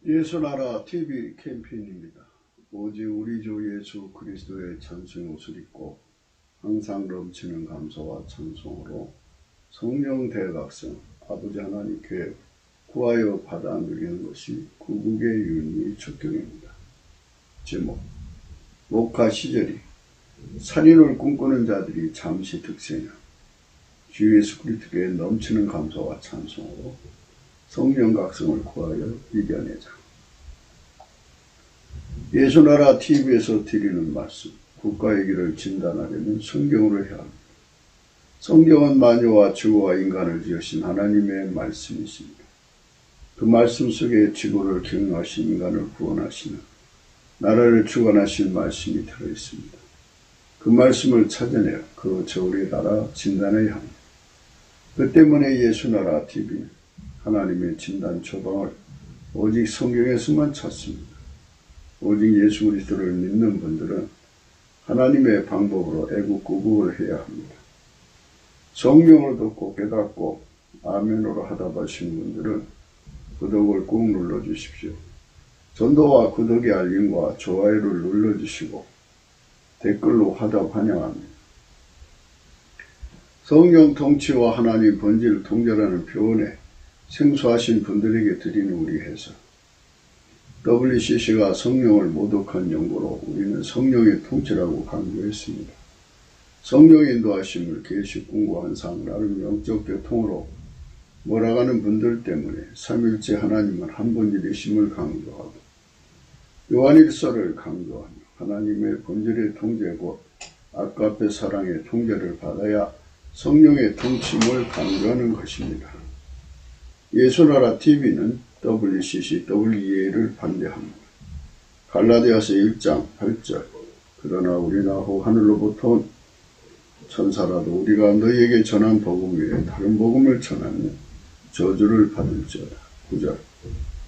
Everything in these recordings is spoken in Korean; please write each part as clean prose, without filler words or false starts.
예수나라 TV 캠페인입니다. 오직 우리 주 예수 그리스도의 찬송 옷을 입고 항상 넘치는 감사와 찬송으로 성령 대각성 아버지 하나님 계획 구하여 받아 누리는 것이 구국의 윤리 적경입니다. 제목 목화 시절이 살인을 꿈꾸는 자들이 잠시 득세냐 주 예수 그리스도의 넘치는 감사와 찬송으로 성령 각성을 구하여 이겨내자. 예수나라 TV에서 드리는 말씀, 국가의 길을 진단하려면 성경으로 해야 합니다. 성경은 만유와 지구와 인간을 지으신 하나님의 말씀이십니다. 그 말씀 속에 지구를 경영하신 인간을 구원하시는 나라를 주관하신 말씀이 들어있습니다. 그 말씀을 찾아내어 그 저울에 달아 진단해야 합니다. 그 때문에 예수나라 TV는 하나님의 진단 처방을 오직 성경에서만 찾습니다. 오직 예수 그리스도를 믿는 분들은 하나님의 방법으로 애국구국을 해야 합니다. 성경을 듣고 깨닫고 아멘으로 하다 보신 분들은 구독을 꾹 눌러주십시오. 전도와 구독의 알림과 좋아요를 눌러주시고 댓글로 화답 환영합니다. 성경 통치와 하나님 본질을 통달하는 표현에 생소하신 분들에게 드리는 우리 회사 WCC가 성령을 모독한 연구로 우리는 성령의 통치라고 강조했습니다. 성령의 인도하심을 계시 공부한 상 나름 영적 교통으로 몰아가는 분들 때문에 삼일째 하나님은 한 분이심을 강조하고 요한일서를 강조하며 하나님의 본질의 통제 곧 아까페 사랑의 통제를 받아야 성령의 통치임을 강조하는 것입니다. 예수나라 TV는 WCC, WEA를 반대합니다. 갈라디아서 1장 8절 그러나 우리나 후 하늘로부터 온 천사라도 우리가 너희에게 전한 복음 외에 다른 복음을 전하면 저주를 받을지어다. 9절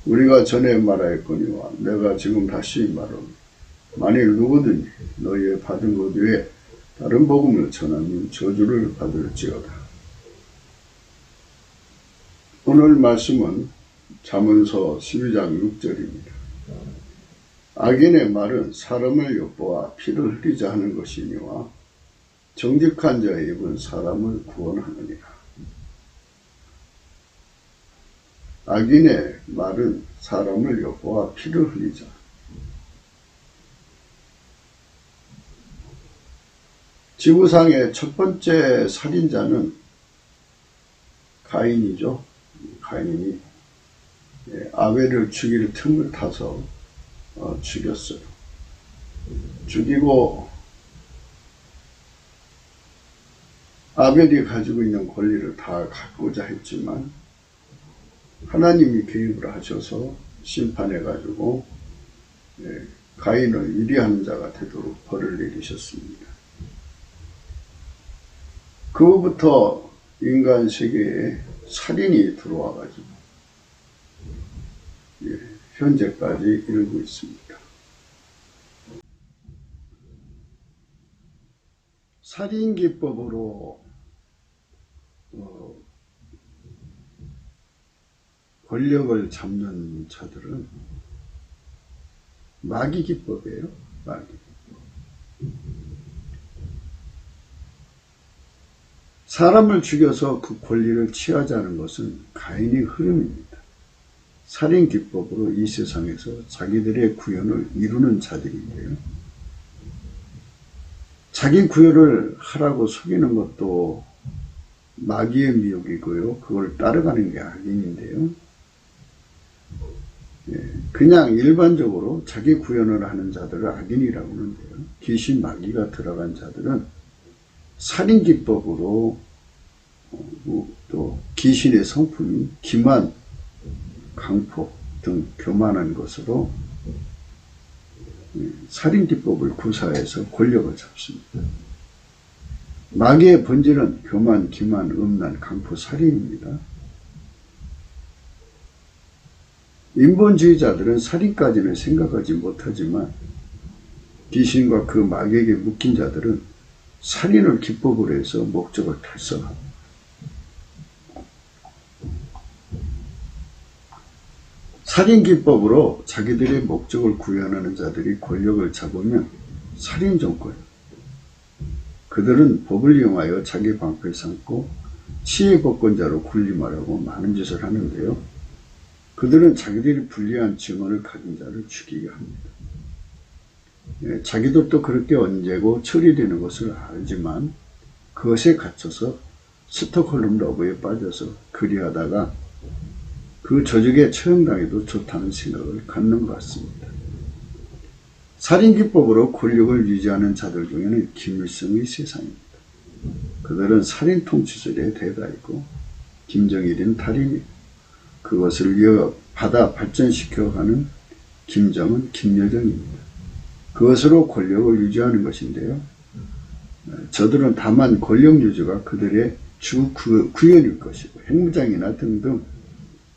우리가 전에 말하였거니와 내가 지금 다시 말하노니 만일 누구든지 너희의 받은 것 외에 다른 복음을 전하면 저주를 받을지어다. 오늘 말씀은 잠언서 12장 6절입니다. 악인의 말은 사람을 엿보아 피를 흘리자 하는 것이니와 정직한 자의 입은 사람을 구원하느니라. 악인의 말은 사람을 엿보아 피를 흘리자. 지구상의 첫 번째 살인자는 가인이죠. 가인이 아벨을 죽일 틈을 타서 죽였어요. 죽이고 아벨이 가지고 있는 권리를 다 갖고자 했지만 하나님이 개입을 하셔서 심판해가지고 가인을 유리한 자가 되도록 벌을 내리셨습니다. 그 후부터 인간 세계에 살인이 들어와가지고 현재까지 이르고 있습니다. 살인기법으로 권력을 잡는 자들은 마귀기법이에요. 마귀기법. 사람을 죽여서 그 권리를 취하자는 것은 가인의 흐름입니다. 살인기법으로 이 세상에서 자기들의 구현을 이루는 자들인데요. 자기 구현을 하라고 속이는 것도 마귀의 미혹이고요. 그걸 따라가는 게 악인인데요. 그냥 일반적으로 자기 구현을 하는 자들을 악인이라고 하는데요. 귀신 마귀가 들어간 자들은 살인기법으로 또 귀신의 성품이 기만, 강포 등 교만한 것으로 살인기법을 구사해서 권력을 잡습니다. 마귀의 본질은 교만, 기만, 음란, 강포, 살인입니다. 인본주의자들은 살인까지는 생각하지 못하지만 귀신과 그 마귀에게 묶인 자들은 살인을 기법으로 해서 목적을 달성합니다. 살인기법으로 자기들의 목적을 구현하는 자들이 권력을 잡으면 살인정권. 그들은 법을 이용하여 자기 방패 삼고 치해법권자로 군림하려고 많은 짓을 하는데요. 그들은 자기들이 불리한 증언을 가진 자를 죽이게 합니다. 자기들도 그렇게 언제고 처리되는 것을 알지만 그것에 갇혀서 스톡홀름 러브에 빠져서 그리하다가 그 조직에 처형당해도 좋다는 생각을 갖는 것 같습니다. 살인기법으로 권력을 유지하는 자들 중에는 김일성의 세상입니다. 그들은 살인 통치술에 대다했고 김정일은 달인이고 그것을 이어받아 발전시켜가는 김정은, 김여정입니다. 그것으로 권력을 유지하는 것인데요. 저들은 다만 권력 유지가 그들의 주 구현일 것이고 핵무장이나 등등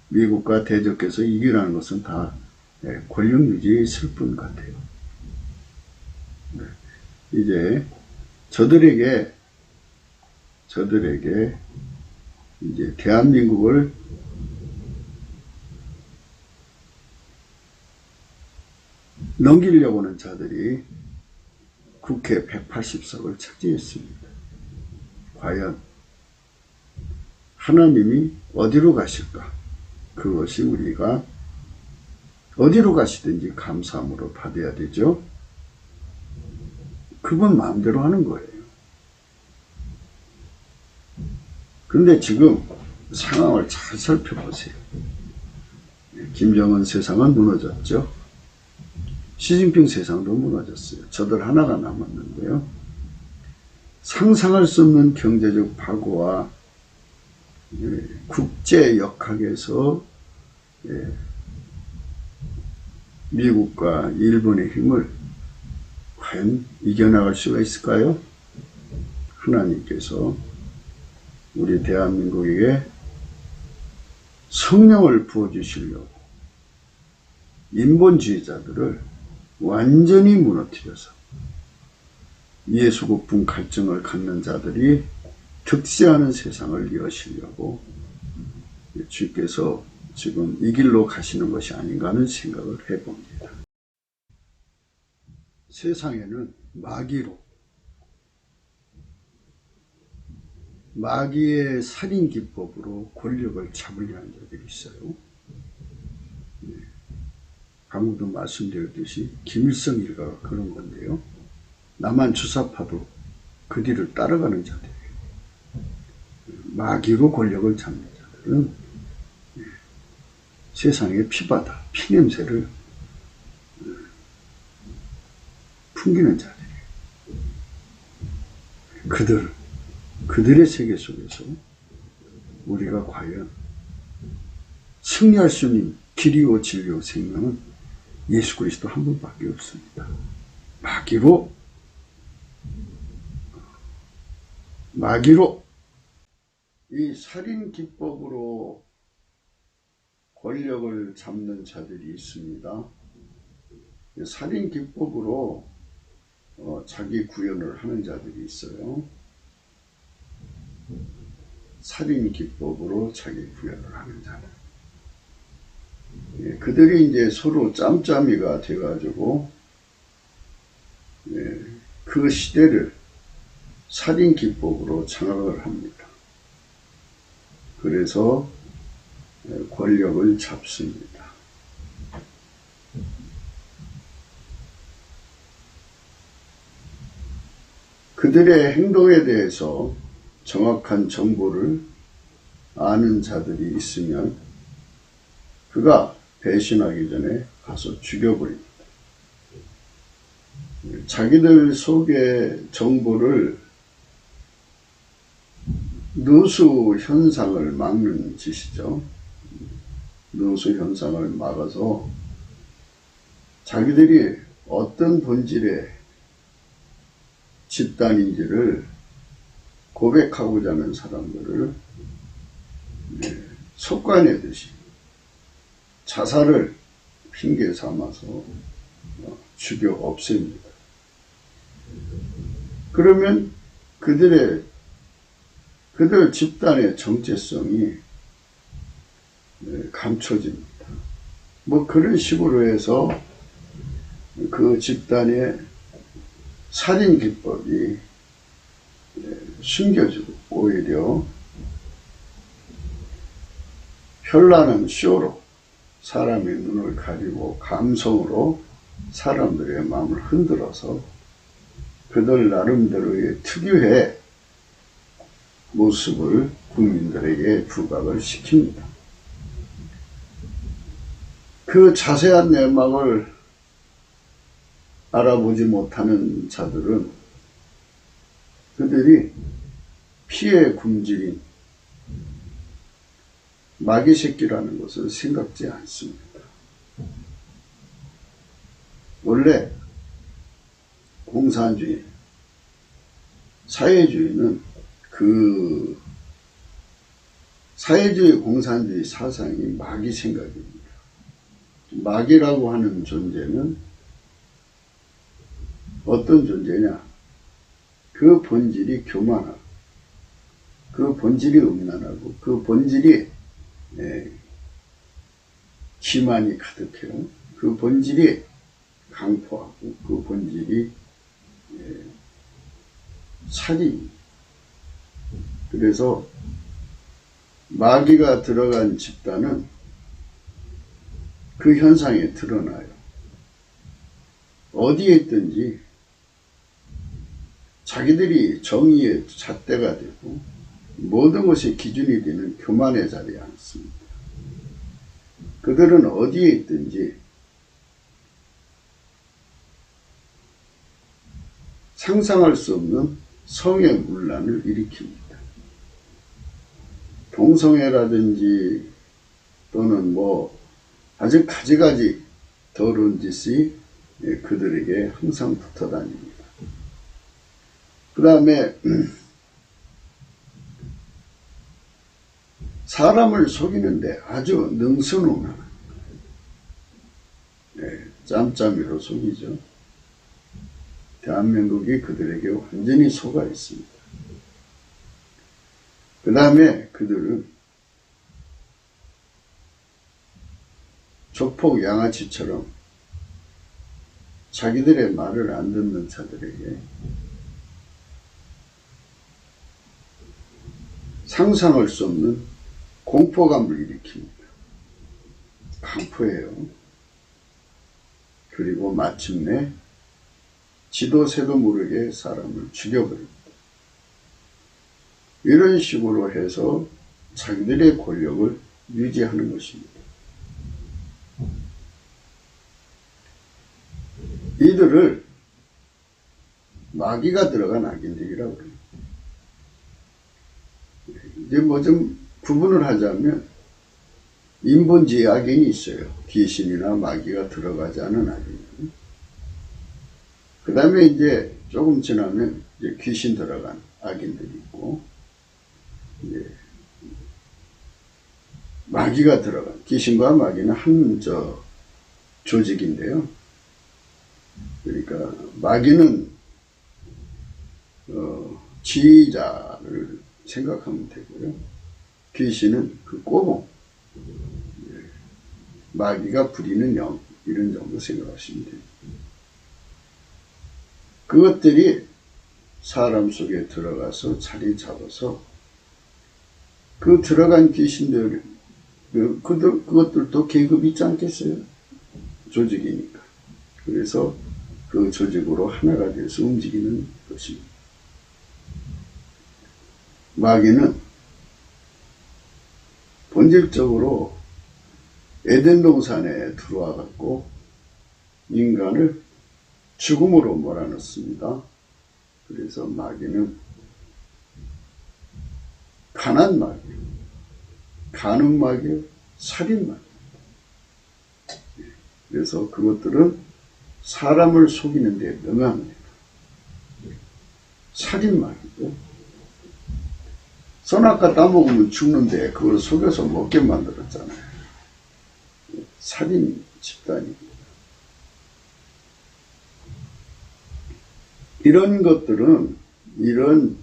미국과 대적해서 이기라는 것은 다 권력 유지에 있을 뿐 같아요. 이제 저들에게 이제 대한민국을 넘기려고 하는 자들이 국회 180석을 차지했습니다. 과연 하나님이 어디로 가실까? 그것이 우리가 어디로 가시든지 감사함으로 받아야 되죠. 그분 마음대로 하는 거예요. 그런데 지금 상황을 잘 살펴보세요. 김정은 세상은 무너졌죠. 시진핑 세상도 무너졌어요. 저들 하나가 남았는데요. 상상할 수 없는 경제적 파고와 국제 역학에서 미국과 일본의 힘을 과연 이겨나갈 수가 있을까요? 하나님께서 우리 대한민국에게 성령을 부어주시려고 인본주의자들을 완전히 무너뜨려서 예수국분 갈증을 갖는 자들이 득세하는 세상을 여시려고 주께서 지금 이 길로 가시는 것이 아닌가 하는 생각을 해봅니다. 세상에는 마귀의 살인기법으로 권력을 잡으려 하는 자들이 있어요. 방금도 말씀드렸듯이 김일성 일가가 그런 건데요. 남한 주사파도 그 뒤를 따라가는 자들이에요. 마귀로 권력을 잡는 자들은 세상의 피바다, 피냄새를 풍기는 자들이에요. 그들의 세계 속에서 우리가 과연 승리할 수 있는 길이요 진리요 생명은 예수 그리스도 한 분밖에 없습니다. 마귀로 이 살인 기법으로 권력을 잡는 자들이 있습니다. 살인 기법으로 자기 구현을 하는 자들이 있어요. 살인 기법으로 자기 구현을 하는 자들. 그들이 이제 서로 짬짬이가 돼가지고 그 시대를 살인 기법으로 장악을 합니다. 그래서 권력을 잡습니다. 그들의 행동에 대해서 정확한 정보를 아는 자들이 있으면 그가 배신하기 전에 가서 죽여버립니다. 자기들 속의 정보를 누수 현상을 막는 짓이죠. 누수 현상을 막아서 자기들이 어떤 본질의 집단인지를 고백하고자 하는 사람들을 속관내듯이 자살을 핑계 삼아서 죽여 없앱니다. 그러면 그들 집단의 정체성이 감춰집니다. 뭐 그런 식으로 해서 그 집단의 살인 기법이 숨겨지고 오히려 현란한 쇼로 사람의 눈을 가리고 감성으로 사람들의 마음을 흔들어서 그들 나름대로의 특유의 모습을 국민들에게 부각을 시킵니다. 그 자세한 내막을 알아보지 못하는 자들은 그들이 피의 굶주린 마귀 새끼라는 것을 생각지 않습니다. 원래 공산주의, 사회주의는 그 사회주의 공산주의 사상이 마귀 생각입니다. 마귀라고 하는 존재는 어떤 존재냐? 그 본질이 교만하고 그 본질이 음란하고 그 본질이 기만이 가득해요. 그 본질이 강포하고 그 본질이 살인. 그래서 마귀가 들어간 집단은 그 현상에 드러나요. 어디에 있든지 자기들이 정의의 잣대가 되고 모든 것이 기준이 되는 교만의 자리에 앉습니다. 그들은 어디에 있든지 상상할 수 없는 성의 문란을 일으킵니다. 동성애라든지 또는 뭐 아주 가지가지 더러운 짓이 그들에게 항상 붙어 다닙니다. 그 다음에 사람을 속이는데 아주 능수능란, 짬짬이로 속이죠. 대한민국이 그들에게 완전히 속아 있습니다. 그 다음에 그들은 조폭 양아치처럼 자기들의 말을 안 듣는 자들에게 상상할 수 없는 공포감을 일으킵니다. 강포예요. 그리고 마침내 지도 새도 모르게 사람을 죽여버립니다. 이런 식으로 해서 자기들의 권력을 유지하는 것입니다. 이들을 마귀가 들어간 악인들이라고 합니다. 이제 뭐 좀 구분을 하자면 인본주의 악인이 있어요. 귀신이나 마귀가 들어가지 않은 악인. 그 다음에 이제 조금 지나면 이제 귀신 들어간 악인들이 있고, 이제 마귀가 들어간, 귀신과 마귀는 한 조직인데요. 그러니까 마귀는 지휘자를 생각하면 되고요. 귀신은 그 꼬봉, 마귀가 부리는 영, 이런 정도 생각하시면 됩니다. 그것들이 사람 속에 들어가서 자리 잡아서 그 들어간 귀신들, 그것들도 계급이 있지 않겠어요? 조직이니까. 그래서 그 조직으로 하나가 돼서 움직이는 것입니다. 마귀는 본질적으로 에덴 동산에 들어와 갖고 인간을 죽음으로 몰아넣습니다. 그래서 마귀는 가난 마귀, 가늠 마귀, 살인 마귀. 그래서 그것들은 사람을 속이는 데 능합니다. 살인 마귀죠. 선악과 따먹으면 죽는데 그걸 속여서 먹게 만들었잖아요. 살인 집단입니다. 이런 것들은, 이런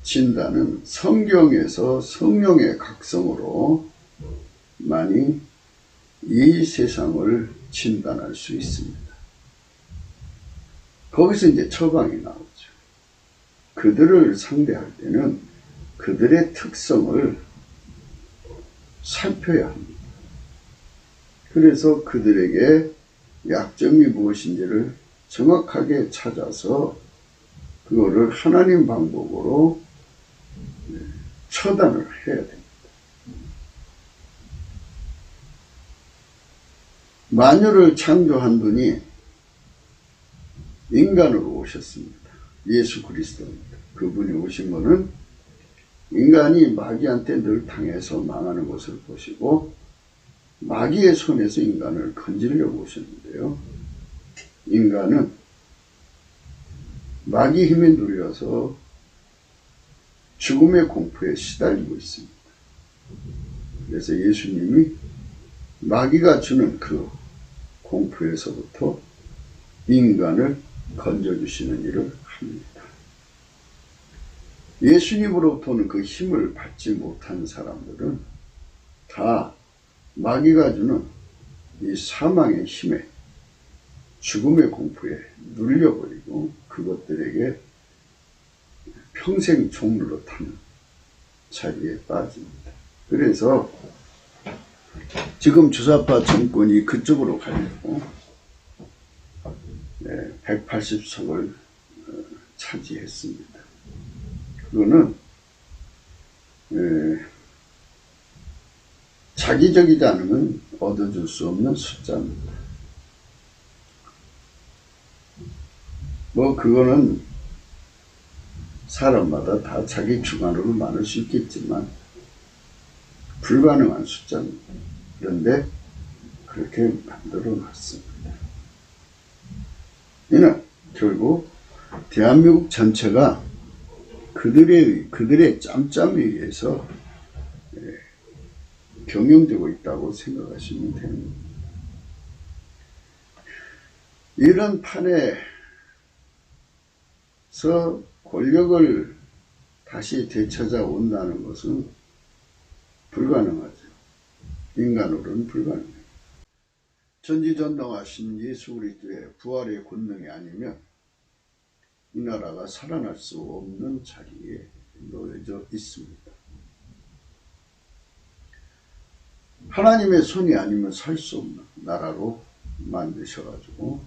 진단은 성경에서 성령의 각성으로 많이 이 세상을 진단할 수 있습니다. 거기서 이제 처방이 나오죠. 그들을 상대할 때는 그들의 특성을 살펴야 합니다. 그래서 그들에게 약점이 무엇인지를 정확하게 찾아서 그거를 하나님 방법으로 처단을 해야 됩니다. 만유를 창조한 분이 인간으로 오셨습니다. 예수 그리스도입니다. 그분이 오신 것은 인간이 마귀한테 늘 당해서 망하는 것을 보시고 마귀의 손에서 인간을 건지려고 오셨는데요. 인간은 마귀 힘에 눌려서 죽음의 공포에 시달리고 있습니다. 그래서 예수님이 마귀가 주는 그 공포에서부터 인간을 건져주시는 일을 합니다. 예수님으로부터는 그 힘을 받지 못한 사람들은 다 마귀가 주는 이 사망의 힘에 죽음의 공포에 눌려버리고 그것들에게 평생 종물로 타는 자리에 빠집니다. 그래서 지금 주사파 정권이 그쪽으로 가려고 180석을 차지했습니다. 그거는 자기적이지 않으면 얻어줄 수 없는 숫자입니다. 그거는 사람마다 다 자기 주관으로 많을 수 있겠지만 불가능한 숫자입니다. 그런데 그렇게 만들어 놨습니다. 이는 결국 대한민국 전체가 그들의 짬짬에 의해서 경영되고 있다고 생각하시면 됩니다. 이런 판에서 권력을 다시 되찾아 온다는 것은 불가능하죠. 인간으로는 불가능해요. 전지전능하신 예수 그리스도의 부활의 권능이 아니면 이 나라가 살아날 수 없는 자리에 놓여져 있습니다. 하나님의 손이 아니면 살 수 없는 나라로 만드셔가지고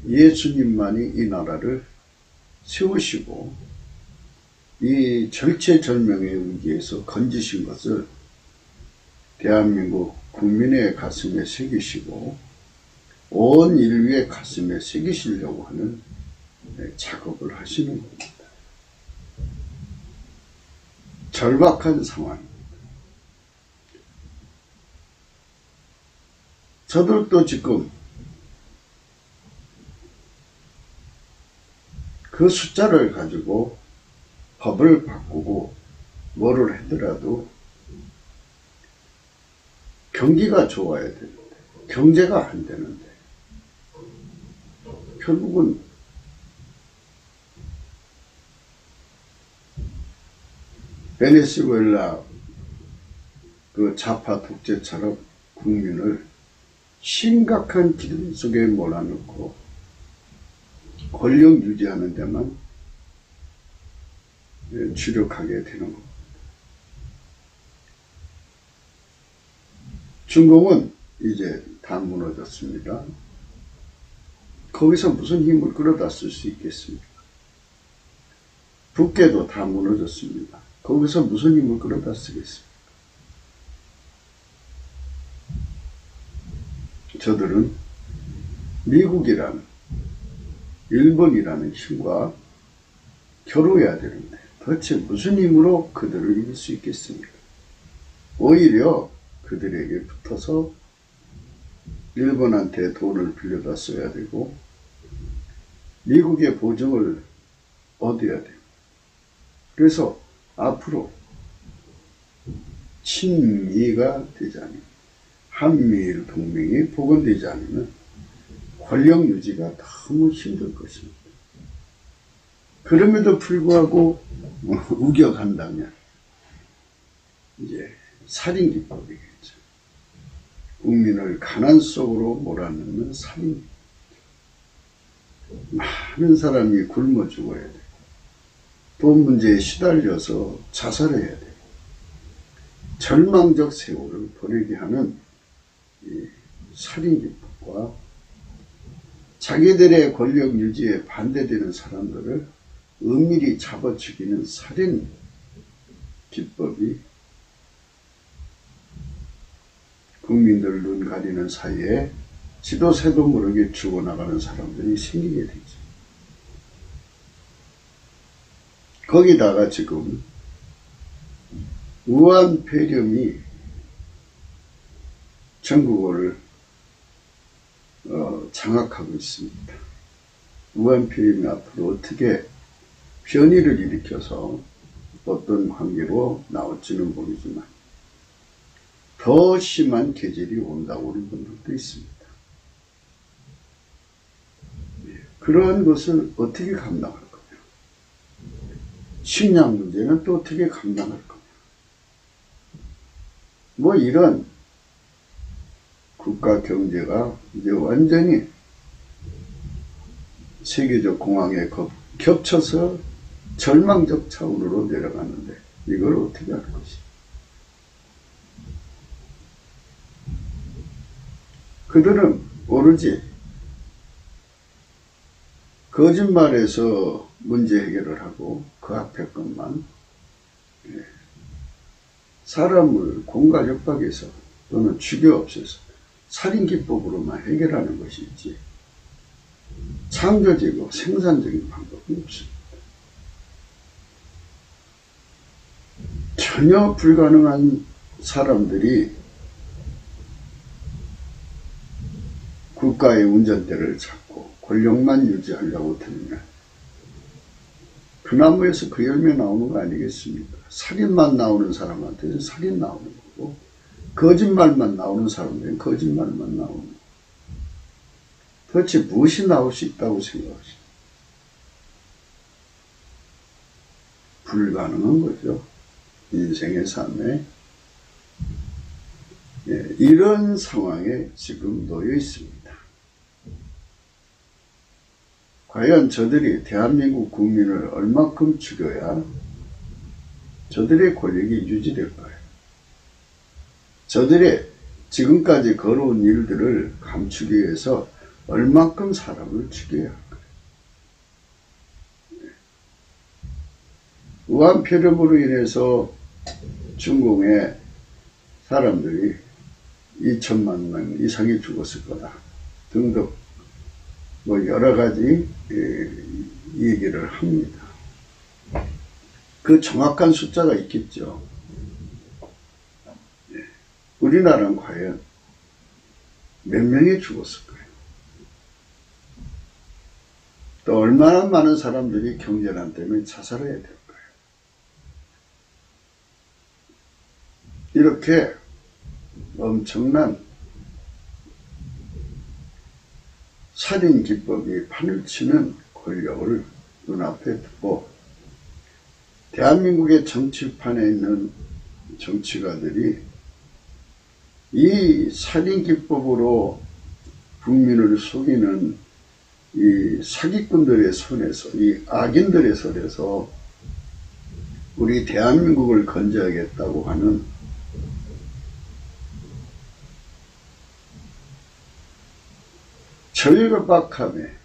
예수님만이 이 나라를 세우시고 이 절체절명의 위기에서 건지신 것을 대한민국 국민의 가슴에 새기시고 온 인류의 가슴에 새기시려고 하는 작업을 하시는 겁니다. 절박한 상황입니다. 저들도 지금 그 숫자를 가지고 법을 바꾸고 뭐를 하더라도 경기가 좋아야 되는데 경제가 안 되는데 결국은 베네수엘라 그 좌파 독재처럼 국민을 심각한 기름 속에 몰아넣고 권력 유지하는 데만 주력하게 되는 겁니다. 중공은 이제 다 무너졌습니다. 거기서 무슨 힘을 끌어다 쓸 수 있겠습니까? 북계도 다 무너졌습니다. 거기서 무슨 힘을 끌어다 쓰겠습니까? 저들은 미국이라는 일본이라는 힘과 겨루어야 되는데 도대체 무슨 힘으로 그들을 이길 수 있겠습니까? 오히려 그들에게 붙어서 일본한테 돈을 빌려다 써야 되고 미국의 보증을 얻어야 돼요. 그래서 앞으로 친미가 되지 않으면 한미일 동맹이 복원되지 않으면 권력 유지가 너무 힘들 것입니다. 그럼에도 불구하고 우겨간다면 이제 살인기법이겠죠. 국민을 가난 속으로 몰아넣는 살인. 많은 사람이 굶어 죽어야 돼. 돈 문제에 시달려서 자살해야 돼. 절망적 세월을 보내게 하는 이 살인 기법과 자기들의 권력 유지에 반대되는 사람들을 은밀히 잡아 죽이는 살인 기법이 국민들 눈 가리는 사이에 지도새도 모르게 죽어나가는 사람들이 생기게 되죠. 거기다가 지금 우한 폐렴이 전국을 장악하고 있습니다. 우한 폐렴이 앞으로 어떻게 변이를 일으켜서 어떤 관계로 나올지는 모르지만 더 심한 계절이 온다고 하는 분들도 있습니다. 그런 것을 어떻게 감당할 거냐. 식량 문제는 또 어떻게 감당할 거냐. 뭐 이런 국가 경제가 이제 완전히 세계적 공황에 겹쳐서 절망적 차원으로 내려가는데 이걸 어떻게 할 것이. 그들은 오로지 거짓말에서 문제 해결을 하고 그 앞에 것만 사람을 공갈 협박해서 또는 죽여 없애서 살인기법으로만 해결하는 것이 있지 창조적이고 생산적인 방법은 없습니다. 전혀 불가능한 사람들이 국가의 운전대를 잡고 권력만 유지하려고 들면 그 나무에서 그 열매 나오는 거 아니겠습니까? 살인만 나오는 사람한테는 살인 나오는 거고 거짓말만 나오는 사람들은 거짓말만 나오는 거고 도대체 무엇이 나올 수 있다고 생각하십니까? 불가능한 거죠. 인생의 삶에 이런 상황에 지금 놓여 있습니다. 과연 저들이 대한민국 국민을 얼마큼 죽여야 저들의 권력이 유지될까요? 저들의 지금까지 걸어온 일들을 감추기 위해서 얼마큼 사람을 죽여야 할까요? 우한폐렴으로 인해서 중공의 사람들이 2천만 명 이상이 죽었을 거다 등등 뭐 여러 가지 얘기를 합니다. 그 정확한 숫자가 있겠죠. 우리나라는 과연 몇 명이 죽었을까요? 또 얼마나 많은 사람들이 경제난 때문에 자살해야 될까요? 이렇게 엄청난 살인 기법이 판을 치는 권력을 눈앞에 두고 대한민국의 정치판에 있는 정치가들이 이 살인 기법으로 국민을 속이는 이 사기꾼들의 손에서, 이 악인들의 손에서 우리 대한민국을 건져야겠다고 하는 절박함에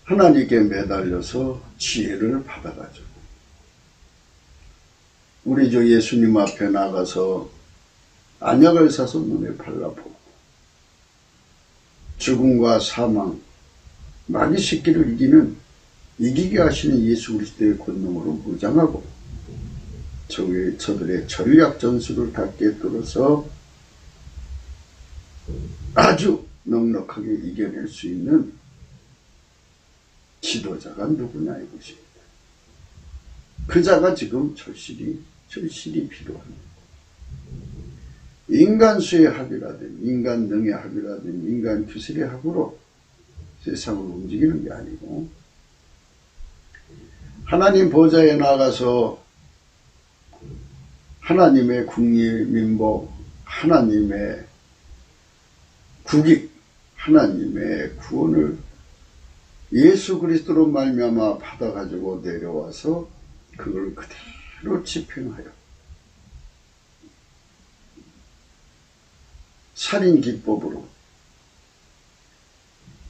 하나님께 매달려서 지혜를 받아가지고 우리 주 예수님 앞에 나가서 안약을 사서 눈에 발라보고 죽음과 사망, 마귀 새끼를 이기게 하시는 예수 그리스도의 권능으로 무장하고 저들의 전략 전술을 다 깨뜨려서 아주 넉넉하게 이겨낼 수 있는 지도자가 누구냐 이것입니다. 그 자가 지금 절실히 필요합니다. 인간 수의 합이라든 인간 능의 합이라든 인간 기술의 합으로 세상을 움직이는 게 아니고 하나님 보좌에 나가서 하나님의 국리 민복 하나님의 국익, 하나님의 구원을 예수 그리스도로 말미암아 받아가지고 내려와서 그걸 그대로 집행하여 살인기법으로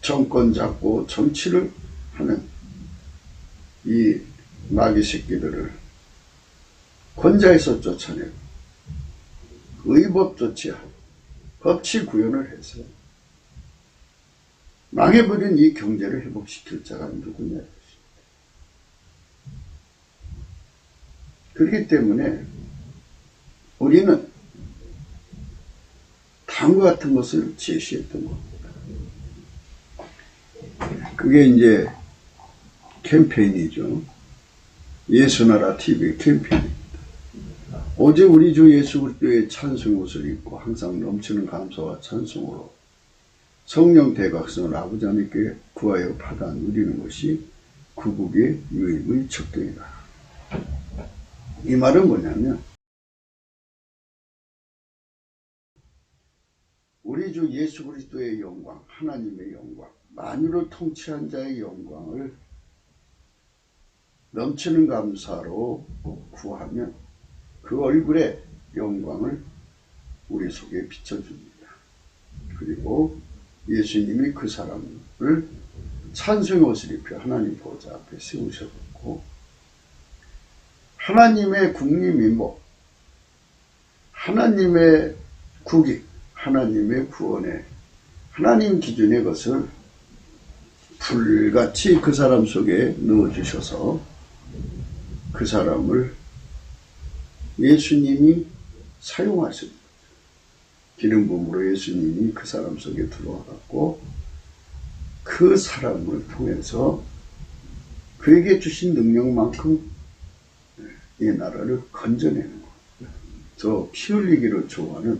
정권 잡고 정치를 하는 이 마귀 새끼들을 권자에서 쫓아내고 의법 조치하고 법치 구현을 해서 망해버린 이 경제를 회복시킬 자가 누구냐. 그렇기 때문에 우리는 다음과 같은 것을 제시했던 겁니다. 그게 이제 캠페인이죠. 예수나라 TV 캠페인입니다. 오직 우리 주 예수 그리스도의 찬송 옷을 입고 항상 넘치는 감사와 찬송으로 성령 대각성을 아버지 하나님께 구하여 받아 누리는 것이 구국의 유익의 척도이다. 이 말은 뭐냐면 우리 주 예수 그리스도의 영광, 하나님의 영광, 만유를 통치한 자의 영광을 넘치는 감사로 구하면 그 얼굴의 영광을 우리 속에 비춰줍니다. 그리고 예수님이 그 사람을 찬송의 옷을 입혀 하나님 보좌 앞에 세우셨고 하나님의 국리민복, 하나님의 국익, 하나님의 구원의 하나님 기준의 것을 불같이 그 사람 속에 넣어주셔서 그 사람을 예수님이 사용하십니다. 기름 부음으로 예수님이 그 사람 속에 들어와갖고 그 사람을 통해서 그에게 주신 능력만큼 이 나라를 건져내는 거예요. 저 피 흘리기를 좋아하는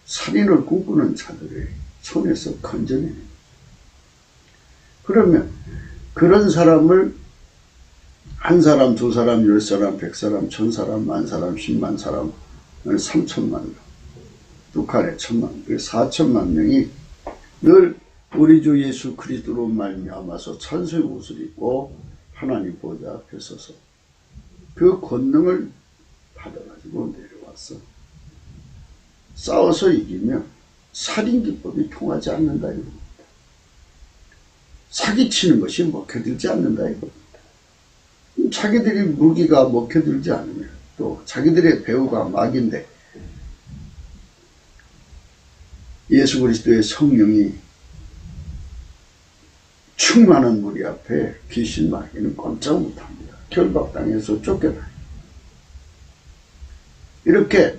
살인을 꿈꾸는 자들의 손에서 건져내는 거예요. 그러면 그런 사람을 한 사람, 두 사람, 10사람, 100사람, 1000사람, 10,000사람, 10만 사람, 3천만 명, 북한에 1,000만, 4천만 명이 늘 우리 주 예수 그리스도로 말미암아서 찬송의 옷을 입고 하나님 보좌 앞에 서서 그 권능을 받아가지고 내려왔어. 싸워서 이기면 살인기법이 통하지 않는다 이겁니다. 사기치는 것이 먹혀들지 않는다 이겁니다. 자기들이 무기가 먹혀들지 않으면 또 자기들의 배우가 마귀인데 예수 그리스도의 성령이 충만한 무리 앞에 귀신 마귀는 꼼짝 못합니다. 결박당해서 쫓겨나요. 이렇게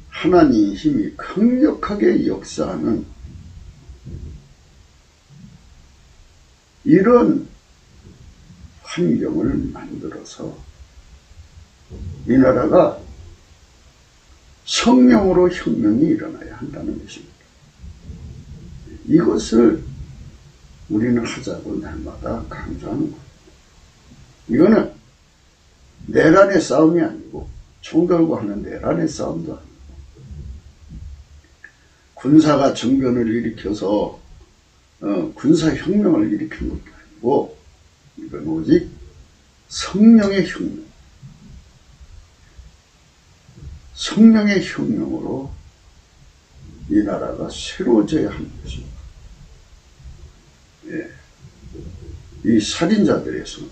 하나님의 힘이 강력하게 역사하는 이런 환경을 만들어서 이 나라가 성령으로 혁명이 일어나야 한다는 것입니다. 이것을 우리는 하자고 날마다 강조하는 거예요. 이거는 내란의 싸움이 아니고 총 들고 하는 내란의 싸움도 아니고 군사가 정변을 일으켜서 군사혁명을 일으키는 것도 아니고 이건 오직 성령의 혁명, 성령의 혁명으로 이 나라가 새로워져야 하는 것입니다. 예. 이 살인자들의 손,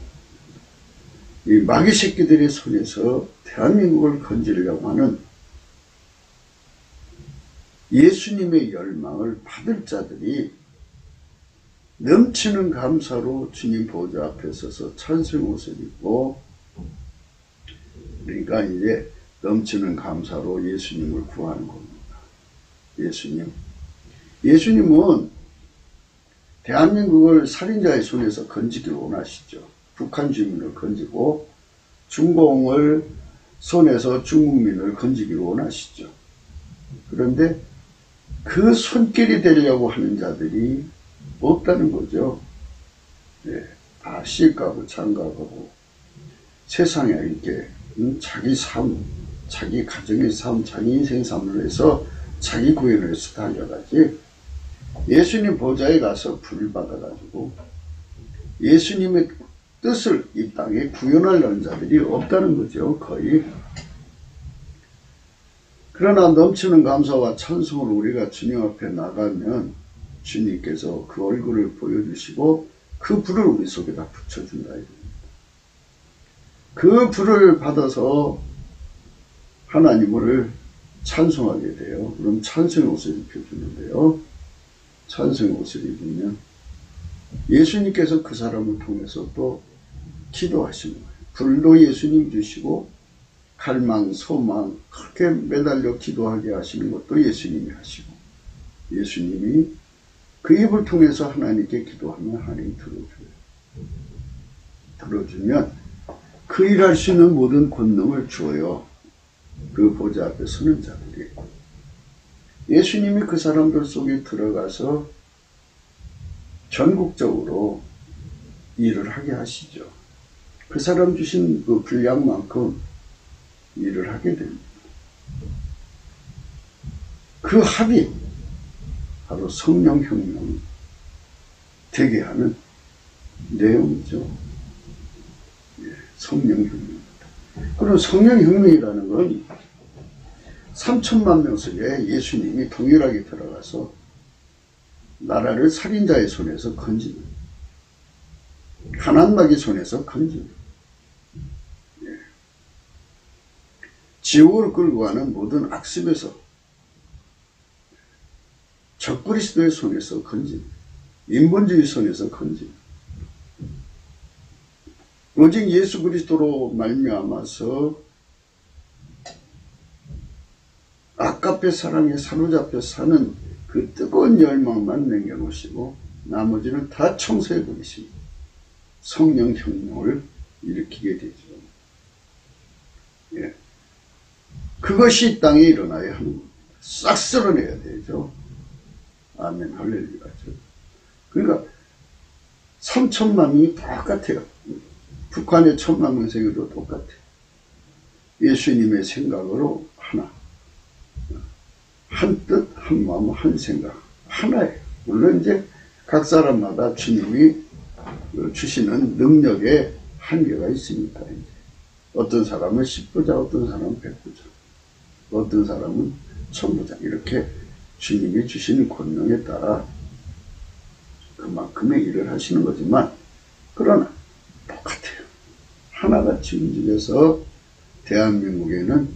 이 마귀 새끼들의 손에서 대한민국을 건지려고 하는 예수님의 열망을 받을 자들이 넘치는 감사로 주님 보좌 앞에 서서 찬송 옷을 입고 그러니까 이제 넘치는 감사로 예수님을 구하는 겁니다. 예수님은 대한민국을 살인자의 손에서 건지기를 원하시죠. 북한 주민을 건지고 중공을 손에서 중국민을 건지기를 원하시죠. 그런데 그 손길이 되려고 하는 자들이 없다는 거죠. 예, 다 시가고 장가가고 세상에 이렇게 자기 삶, 자기 가정의 삶, 자기 인생 삶을 위해서 자기 구원을 위해서 달려가지. 예수님 보좌에 가서 불을 받아가지고 예수님의 뜻을 이 땅에 구현하려는 자들이 없다는 거죠. 거의. 그러나 넘치는 감사와 찬송으로 우리가 주님 앞에 나가면 주님께서 그 얼굴을 보여주시고 그 불을 우리 속에다 붙여준다. 그 불을 받아서 하나님을 찬송하게 돼요. 그럼 찬송의 옷을 입혀주는데요. 찬송의 옷을 입으면 예수님께서 그 사람을 통해서 또 기도하시는 거예요. 불도 예수님 주시고 갈망, 소망 그렇게 매달려 기도하게 하시는 것도 예수님이 하시고 예수님이 그 입을 통해서 하나님께 기도하면 하나님이 들어줘요. 들어주면 그 일할 수 있는 모든 권능을 주어요. 그 보좌 앞에 서는 자들이. 예수님이 그 사람들 속에 들어가서 전국적으로 일을 하게 하시죠. 그 사람 주신 그 분량만큼 일을 하게 됩니다. 그 합이 바로 성령혁명이 되게 하는 내용이죠. 성령혁명입니다. 그럼 성령혁명이라는 건 3천만 명 속에 예수님이 동일하게 들어가서 나라를 살인자의 손에서 건지는, 가난마귀 손에서 건지는, 지옥으로 끌고 가는 모든 악습에서 적그리스도의 손에서 건지는, 인본주의 손에서 건지는, 오직 예수 그리스도로 말미암아서 아깝게 사랑에 사로잡혀 사는 그 뜨거운 열망만 남겨놓으시고 나머지는 다 청소해버리십니다. 성령혁명을 일으키게 되죠. 예. 그것이 이 땅에 일어나야 하는 겁니다. 싹 쓸어내야 되죠. 아멘, 할렐루야죠. 그러니까 3천만이 똑같아요. 북한의 1,000만 명 세계도 똑같아요. 예수님의 생각으로 하나. 한 뜻, 한 마음, 한 생각. 하나예요. 물론 이제 각 사람마다 주님이 주시는 능력에 한계가 있습니다. 이제. 어떤 사람은 10부자, 어떤 사람은 100부자, 어떤 사람은 1000부자. 이렇게 주님이 주시는 권능에 따라 그만큼의 일을 하시는 거지만, 그러나 똑같아요. 하나같이 움직여서 대한민국에는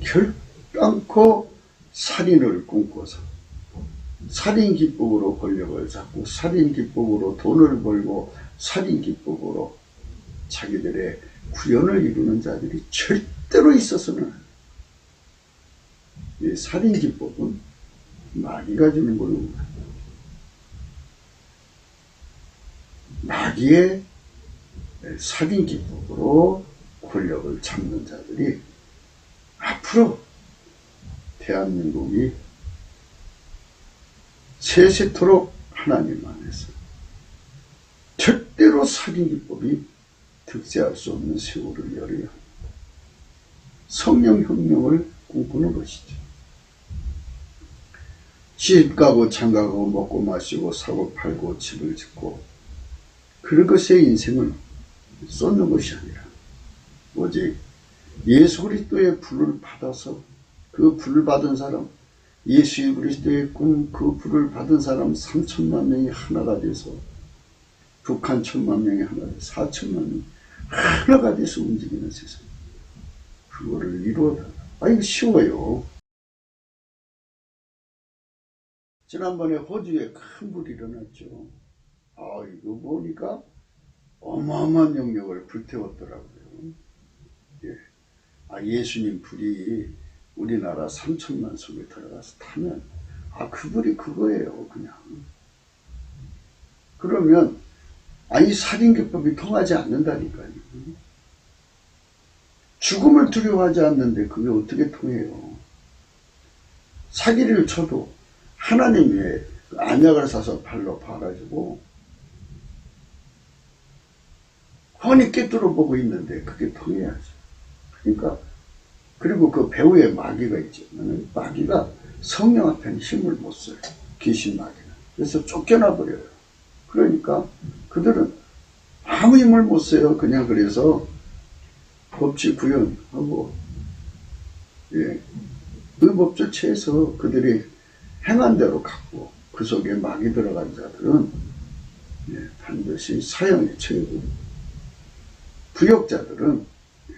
결단코 살인을 꿈꿔서 살인기법으로 권력을 잡고 살인기법으로 돈을 벌고 살인기법으로 자기들의 구현을 이루는 자들이 절대로 있어서는, 이 살인기법은 마귀가 주는 걸로, 마귀의 살인기법으로 권력을 잡는 자들이 앞으로 대한민국이 세세토록 하나님 안에서 절대로 살인기법이 득세할 수 없는 세월을 열어야 합니다. 성령혁명을 꿈꾸는 것이죠. 집 가고 장가가고 먹고 마시고 사고 팔고 집을 짓고 그런 것에 인생을 쏟는 것이 아니라 오직 예수 그리스도의 불을 받아서 그 불을 받은 사람, 예수 그리스도의 꿈, 그 불을 받은 사람 3천만 명이 하나가 돼서, 북한 1,000만 명이 하나가 돼서 4천만 명이 하나가 돼서 움직이는 세상. 그거를 이루어다. 이거 쉬워요. 지난번에 호주에 큰 불이 일어났죠. 이거 보니까 어마어마한 영역을 불태웠더라고요. 예. 예수님 불이 우리나라 3천만 속에 들어가서 타면, 그 불이 그거예요, 그냥. 그러면, 이 살인기법이 통하지 않는다니까요. 죽음을 두려워하지 않는데 그게 어떻게 통해요? 사기를 쳐도 하나님의 안약을 사서 발로 파가지고 훤히 꿰뚫어 보고 있는데 그게 통해야죠. 그러니까 그리고 그 배후에 마귀가 있죠. 마귀가 성령 앞에는 힘을 못 써요. 귀신 마귀는. 그래서 쫓겨나 버려요. 그러니까 그들은 아무 힘을 못 써요. 그냥 그래서 법치 구현하고, 의법조치해서 그들이 행한 대로 갖고, 그 속에 마귀 들어간 자들은 반드시 사형에 처해고, 부역자들은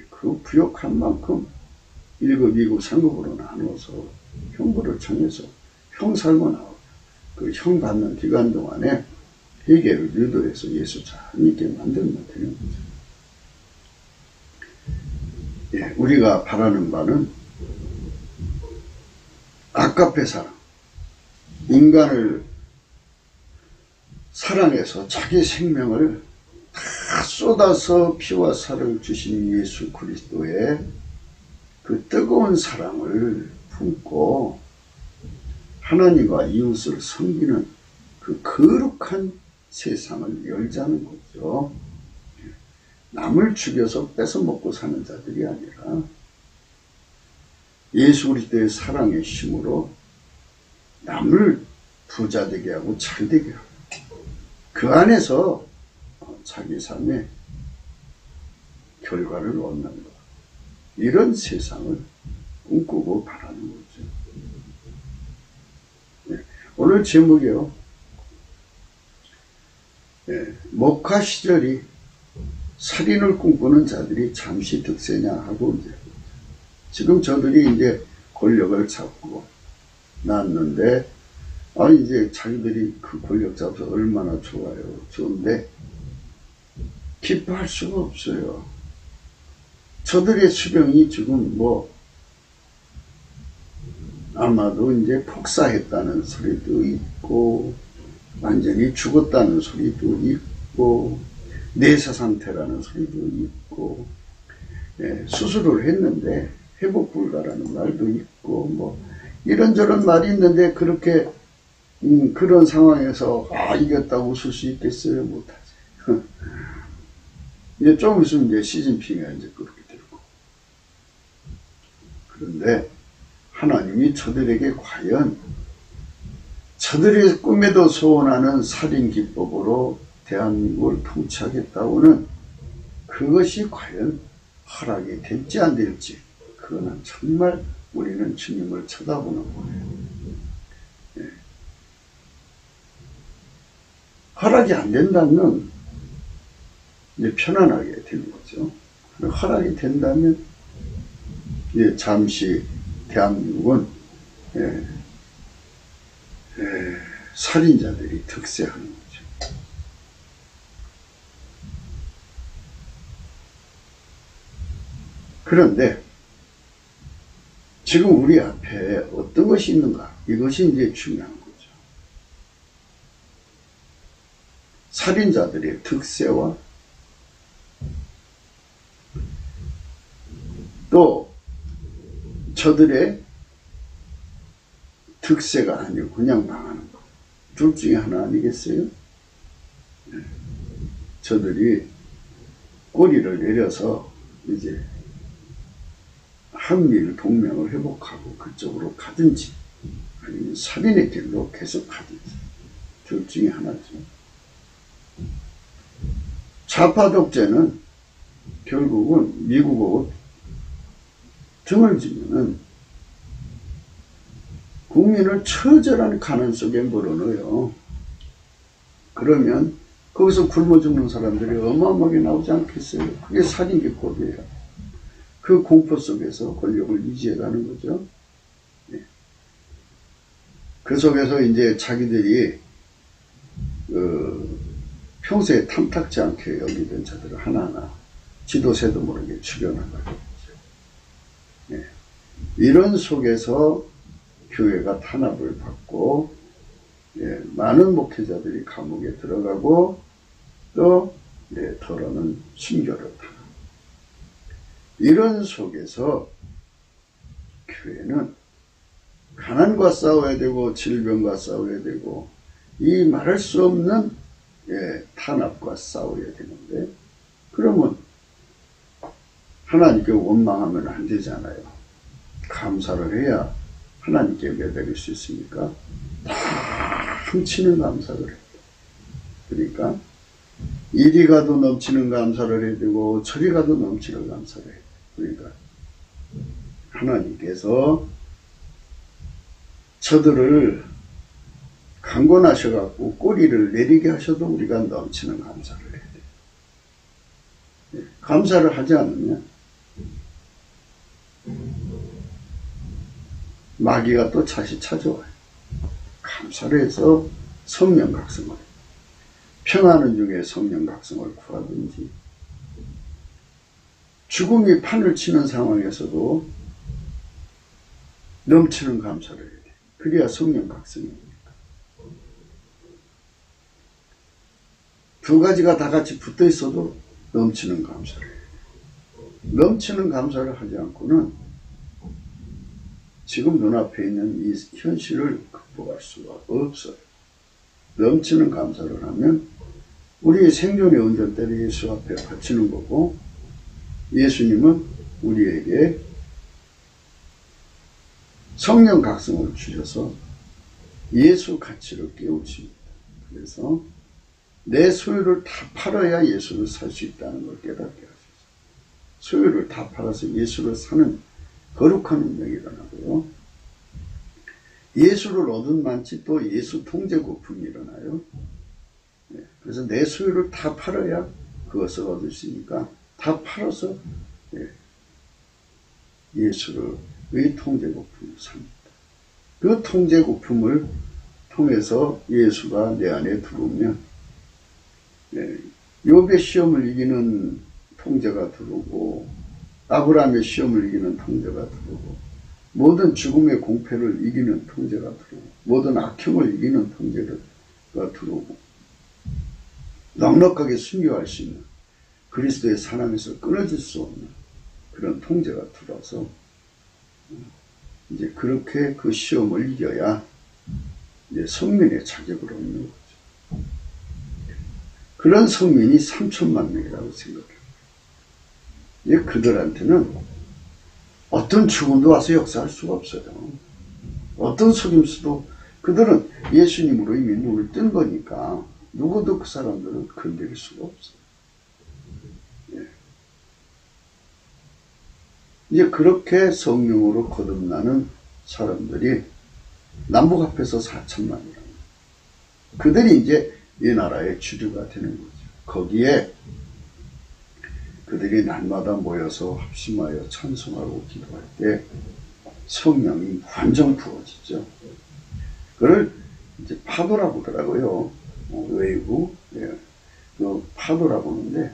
그 부역한 만큼 1급, 2급, 3급으로 나눠서 형벌을 정해서 형 살고 나오고, 그 형 받는 기간 동안에 회개를 유도해서 예수 잘 믿게 만들면 되는 거죠. 우리가 바라는 바는 아까페 사랑, 인간을 사랑해서 자기 생명을 다 쏟아서 피와 살을 주신 예수 그리스도의 그 뜨거운 사랑을 품고 하나님과 이웃을 섬기는 그 거룩한 세상을 열자는 거죠. 남을 죽여서 뺏어먹고 사는 자들이 아니라 예수 그리스도의 사랑의 힘으로 남을 부자 되게 하고 잘 되게 하고 그 안에서 자기 삶의 결과를 얻는 것, 이런 세상을 꿈꾸고 바라는 거죠. 오늘 제목이요. 목화 시절이 살인을 꿈꾸는 자들이 잠시 득세냐 하고, 지금 저들이 이제 권력을 잡고 났는데, 이제 자기들이 그 권력 잡아서 얼마나 좋아요. 좋은데, 기뻐할 수가 없어요. 저들의 수령이 지금 아마도 이제 폭사했다는 소리도 있고, 완전히 죽었다는 소리도 있고, 내사 상태라는 소리도 있고, 수술을 했는데 회복 불가라는 말도 있고, 이런저런 말이 있는데, 그렇게 그런 상황에서 이겼다고 웃을 수 있겠어요? 못하지. 이제 좀 있으면 이제 시진핑이 이제 그렇게 될 거고. 그런데 하나님이 저들에게 과연 저들의 꿈에도 소원하는 살인 기법으로 대한민국을 통치하겠다고는, 그것이 과연 허락이 될지 안 될지, 그거는 정말 우리는 주님을 쳐다보는 거예요. 허락이 안 된다면 이제 편안하게 되는 거죠. 허락이 된다면 잠시 대한민국은 살인자들이 득세하는 거죠. 그런데 지금 우리 앞에 어떤 것이 있는가? 이것이 이제 중요한 거죠. 살인자들의 득세와 또 저들의 득세가 아니고 그냥 망하는 것, 둘 중에 하나 아니겠어요? 저들이 꼬리를 내려서 이제 한미일 동맹을 회복하고 그쪽으로 가든지, 아니면 살인의 길로 계속 가든지, 둘 중에 하나죠. 좌파 독재는 결국은 미국하고 등을 지면은 국민을 처절한 가난 속에 몰아넣어요. 그러면 거기서 굶어 죽는 사람들이 어마어마하게 나오지 않겠어요? 그게 살인 기법이에요. 그 공포 속에서 권력을 유지해가는 거죠. 그 속에서 이제 자기들이 평소에 탐탁지 않게 여기던 자들을 하나하나 지도새도 모르게 죽여나가죠. 이런 속에서 교회가 탄압을 받고, 많은 목회자들이 감옥에 들어가고, 또 더러는 순교를 당하고, 이런 속에서 교회는 가난과 싸워야 되고 질병과 싸워야 되고, 이 말할 수 없는 탄압과 싸워야 되는데, 그러면 하나님께 원망하면 안 되잖아요. 감사를 해야 하나님께 매달릴 수 있습니까? 넘치는 감사를 해야 돼. 그러니까 이리 가도 넘치는 감사를 해야 되고 저리 가도 넘치는 감사를 해야 돼. 그러니까 하나님께서 저들을 강권하셔갖고 꼬리를 내리게 하셔도 우리가 넘치는 감사를 해야 돼. 감사를 하지 않으면 마귀가 또 다시 찾아와요. 감사를 해서 성령 각성을, 평안은 중에 성령 각성을 구하든지, 죽음이 판을 치는 상황에서도 넘치는 감사를 해야 돼. 그래야 성령 각성입니다. 두 가지가 다 같이 붙어 있어도 넘치는 감사를 해야 돼. 넘치는 감사를 하지 않고는 지금 눈앞에 있는 이 현실을 극복할 수가 없어요. 넘치는 감사를 하면 우리의 생존의 운전대를 예수 앞에 바치는 거고, 예수님은 우리에게 성령 각성을 주셔서 예수 가치를 깨우칩니다. 그래서 내 소유를 다 팔아야 예수를 살 수 있다는 걸 깨닫게 하셔서 소유를 다 팔아서 예수를 사는 거룩한 운명이 일어나고요. 예수를 얻은 만치 또 예수 통제 거품이 일어나요. 그래서 내 소유를 다 팔아야 그것을 얻을 수 있으니까 다 팔아서 예수의 통제 거품을 삽니다. 그 통제 거품을 통해서 예수가 내 안에 들어오면 욥의 시험을 이기는 통제가 들어오고, 아브라함의 시험을 이기는 통제가 들어오고, 모든 죽음의 공패를 이기는 통제가 들어오고, 모든 악형을 이기는 통제가 들어오고, 넉넉하게 순교할 수 있는 그리스도의 사랑에서 끊어질 수 없는 그런 통제가 들어와서 이제 그렇게 그 시험을 이겨야 이제 성민의 자격을 얻는 거죠. 그런 성민이 3천만 명이라고 생각해요. 이제 그들한테는 어떤 죽음도 와서 역사할 수가 없어요. 어떤 속임수도, 그들은 예수님으로 이미 눈을 뜬 거니까 누구도 그 사람들을 건드릴 수가 없어요. 이제 그렇게 성령으로 거듭나는 사람들이 남북 앞에서 4천만이랍니다. 그들이 이제 이 나라의 주류가 되는 거죠. 거기에 그들이 날마다 모여서 합심하여 찬송하고 기도할 때 성령이 완전 부어지죠. 그걸 이제 파도라고 하더라고요. 웨이브, 그 파도라고 하는데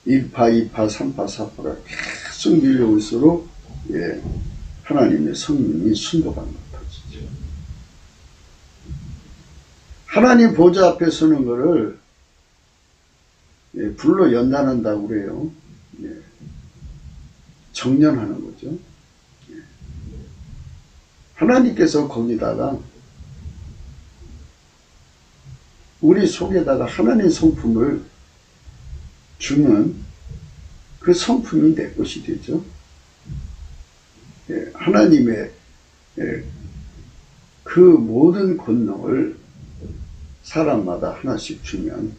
1파, 2파, 3파, 4파가 계속 밀려올수록 하나님의 성령이 순도가 높아지죠. 하나님 보좌 앞에 서는 거를 불로 연단한다고 그래요. 정련하는 거죠. 하나님께서 거기다가 우리 속에다가 하나님 성품을 주는 그 성품이 내 것이 되죠. 하나님의 그 모든 권능을 사람마다 하나씩 주면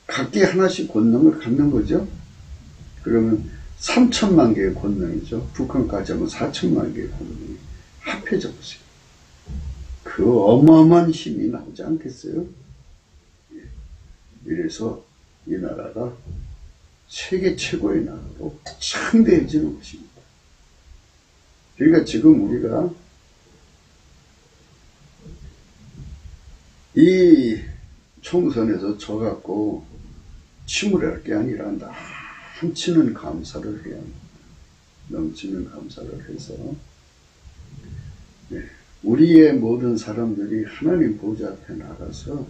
각기 하나씩 권능을 갖는 거죠. 그러면 3천만 개의 권능이죠. 북한까지 하면 4천만 개의 권능이 합해져 보세요. 그 어마어마한 힘이 나오지 않겠어요? 이래서 이 나라가 세계 최고의 나라로 창대해지는 것입니다. 그러니까 지금 우리가 이 총선에서 져갖고 침울할 게 아니라 넘치는 감사를 해야 합니다. 넘치는 감사를 해서 우리의 모든 사람들이 하나님 보좌 앞에 나가서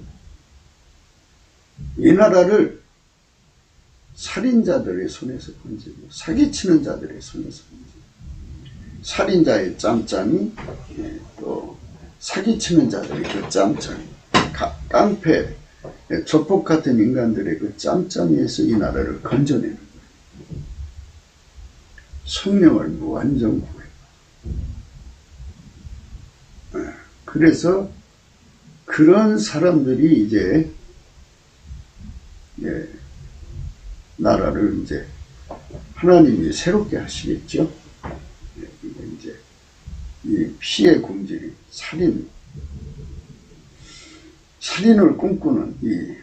이 나라를 살인자들의 손에서 건지고 사기치는 자들의 손에서 건지고 살인자의 짬짬이 또 사기치는 자들의 그 짬짬이 깡패 조폭 같은 인간들의 그 짬짬이에서 이 나라를 건져내는 거예요. 성령을 무한정 구해. 그래서 그런 사람들이 이제 나라를 이제 하나님이 새롭게 하시겠죠. 이제 이 피해 공질이 살인을 꿈꾸는 이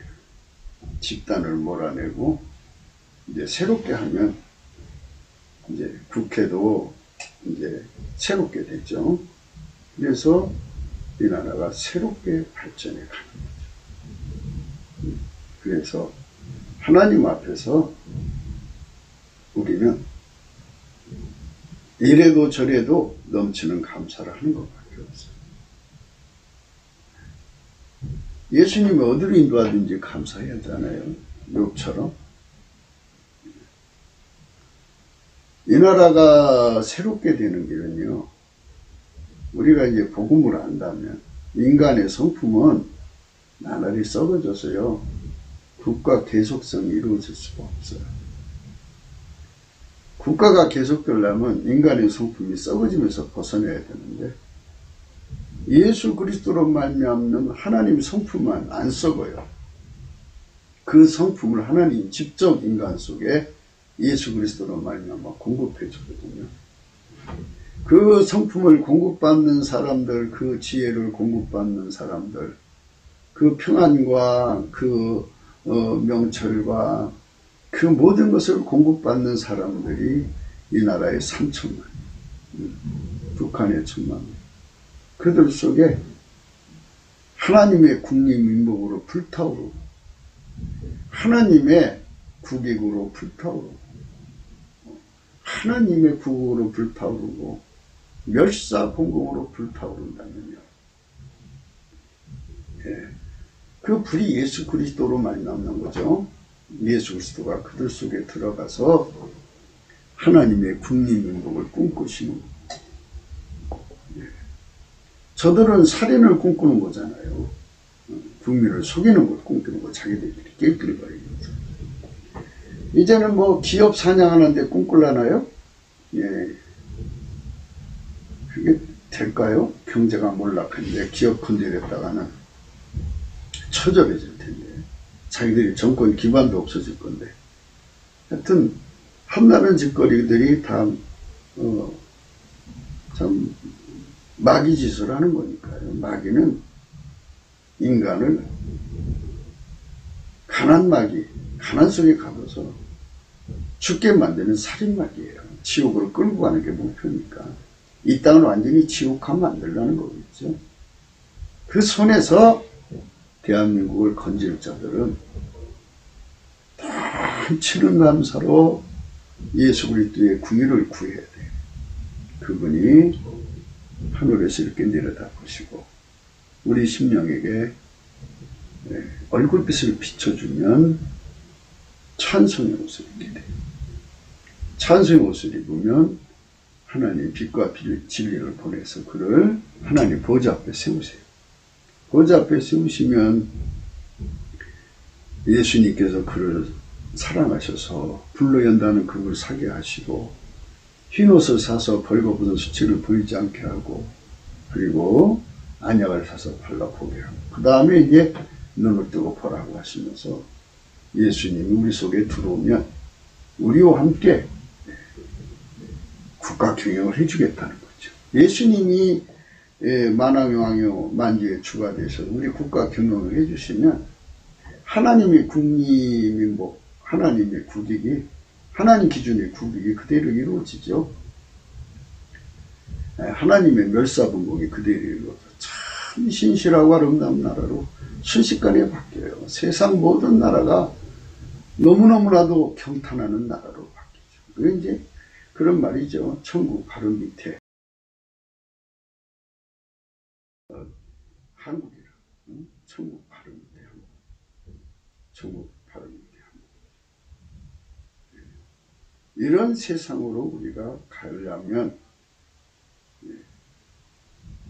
집단을 몰아내고 이제 새롭게 하면 이제 국회도 이제 새롭게 됐죠. 그래서 이 나라가 새롭게 발전해 가는 거죠. 그래서 하나님 앞에서 우리는 이래도 저래도 넘치는 감사를 하는 것밖에 없어요. 예수님이 어디로 인도하든지 감사해야 하잖아요. 욥처럼. 이 나라가 새롭게 되는 길은요, 우리가 이제 복음을 안다면 인간의 성품은 나날이 썩어져서요, 국가 계속성이 이루어질 수가 없어요. 국가가 계속되려면 인간의 성품이 썩어지면서 벗어나야 되는데, 예수 그리스도로 말미암는 하나님 성품만 안 썩어요. 그 성품을 하나님 직접 인간 속에 예수 그리스도로 말미암아 공급해 주거든요. 그 성품을 공급받는 사람들, 그 지혜를 공급받는 사람들, 그 평안과 그 명철과 그 모든 것을 공급받는 사람들이 이 나라의 3천만, 북한의 1천만, 그들 속에 하나님의 국립민복으로 불타오르고 하나님의 국익으로 불타오르고 하나님의 국으로 불타오르고 멸사봉공으로 불타오른다면요, 그 불이 예수 그리스도로 말미암는 거죠. 예수 그리스도가 그들 속에 들어가서 하나님의 국립민복을 꿈꾸시는 거예요. 저들은 살인을 꿈꾸는 거잖아요. 국민을 속이는 걸 꿈꾸는 거, 자기들끼리 낄낄거리는 거죠. 이제는 뭐 기업 사냥하는데 꿈꾸려나요? 그게 될까요? 경제가 몰락한데 기업 건드렸다가는 처절해질 텐데, 자기들이 정권 기반도 없어질 건데, 하여튼 한나는 짓거리들이 다 참 마귀 짓을 하는 거니까요. 마귀는 인간을 가난 속에 가둬서 죽게 만드는 살인마귀예요. 지옥으로 끌고 가는 게 목표니까 이 땅을 완전히 지옥화 만들려는 거겠죠. 그 손에서 대한민국을 건질 자들은 다 치는 감사로 예수 그리스도의 궁의를 구해야 돼요. 그분이 하늘에서 이렇게 내려다 보시고 우리 심령에게 얼굴빛을 비춰주면 찬송의 옷을 입게 돼요. 찬송의 옷을 입으면 하나님 빛과 진리를 보내서 그를 하나님 보좌 앞에 세우세요. 보좌 앞에 세우시면 예수님께서 그를 사랑하셔서 불로 연다는 그걸 사게 하시고 흰옷을 사서 벌거벗은 수치를 보이지 않게 하고, 그리고 안약을 사서 발라보게 하고, 그 다음에 이제 눈을 뜨고 보라고 하시면서 예수님이 우리 속에 들어오면 우리와 함께 국가 경영을 해주겠다는 거죠. 예수님이 만왕왕요 만주의 주가 되셔서 우리 국가 경영을 해주시면 하나님의 국립민복, 하나님의 국익이, 하나님 기준의 국익이 그대로 이루어지죠. 하나님의 멸사분복이 그대로 이루어져 참 신실하고 아름다운 나라로 순식간에 바뀌어요. 세상 모든 나라가 너무너무나도 경탄하는 나라로 바뀌죠. 그게 이제 그런 말이죠. 천국 바로 밑에 한국이라. 천국 바로 밑에 한국. 천국 바로 밑에 한국. 이런 세상으로 우리가 가려면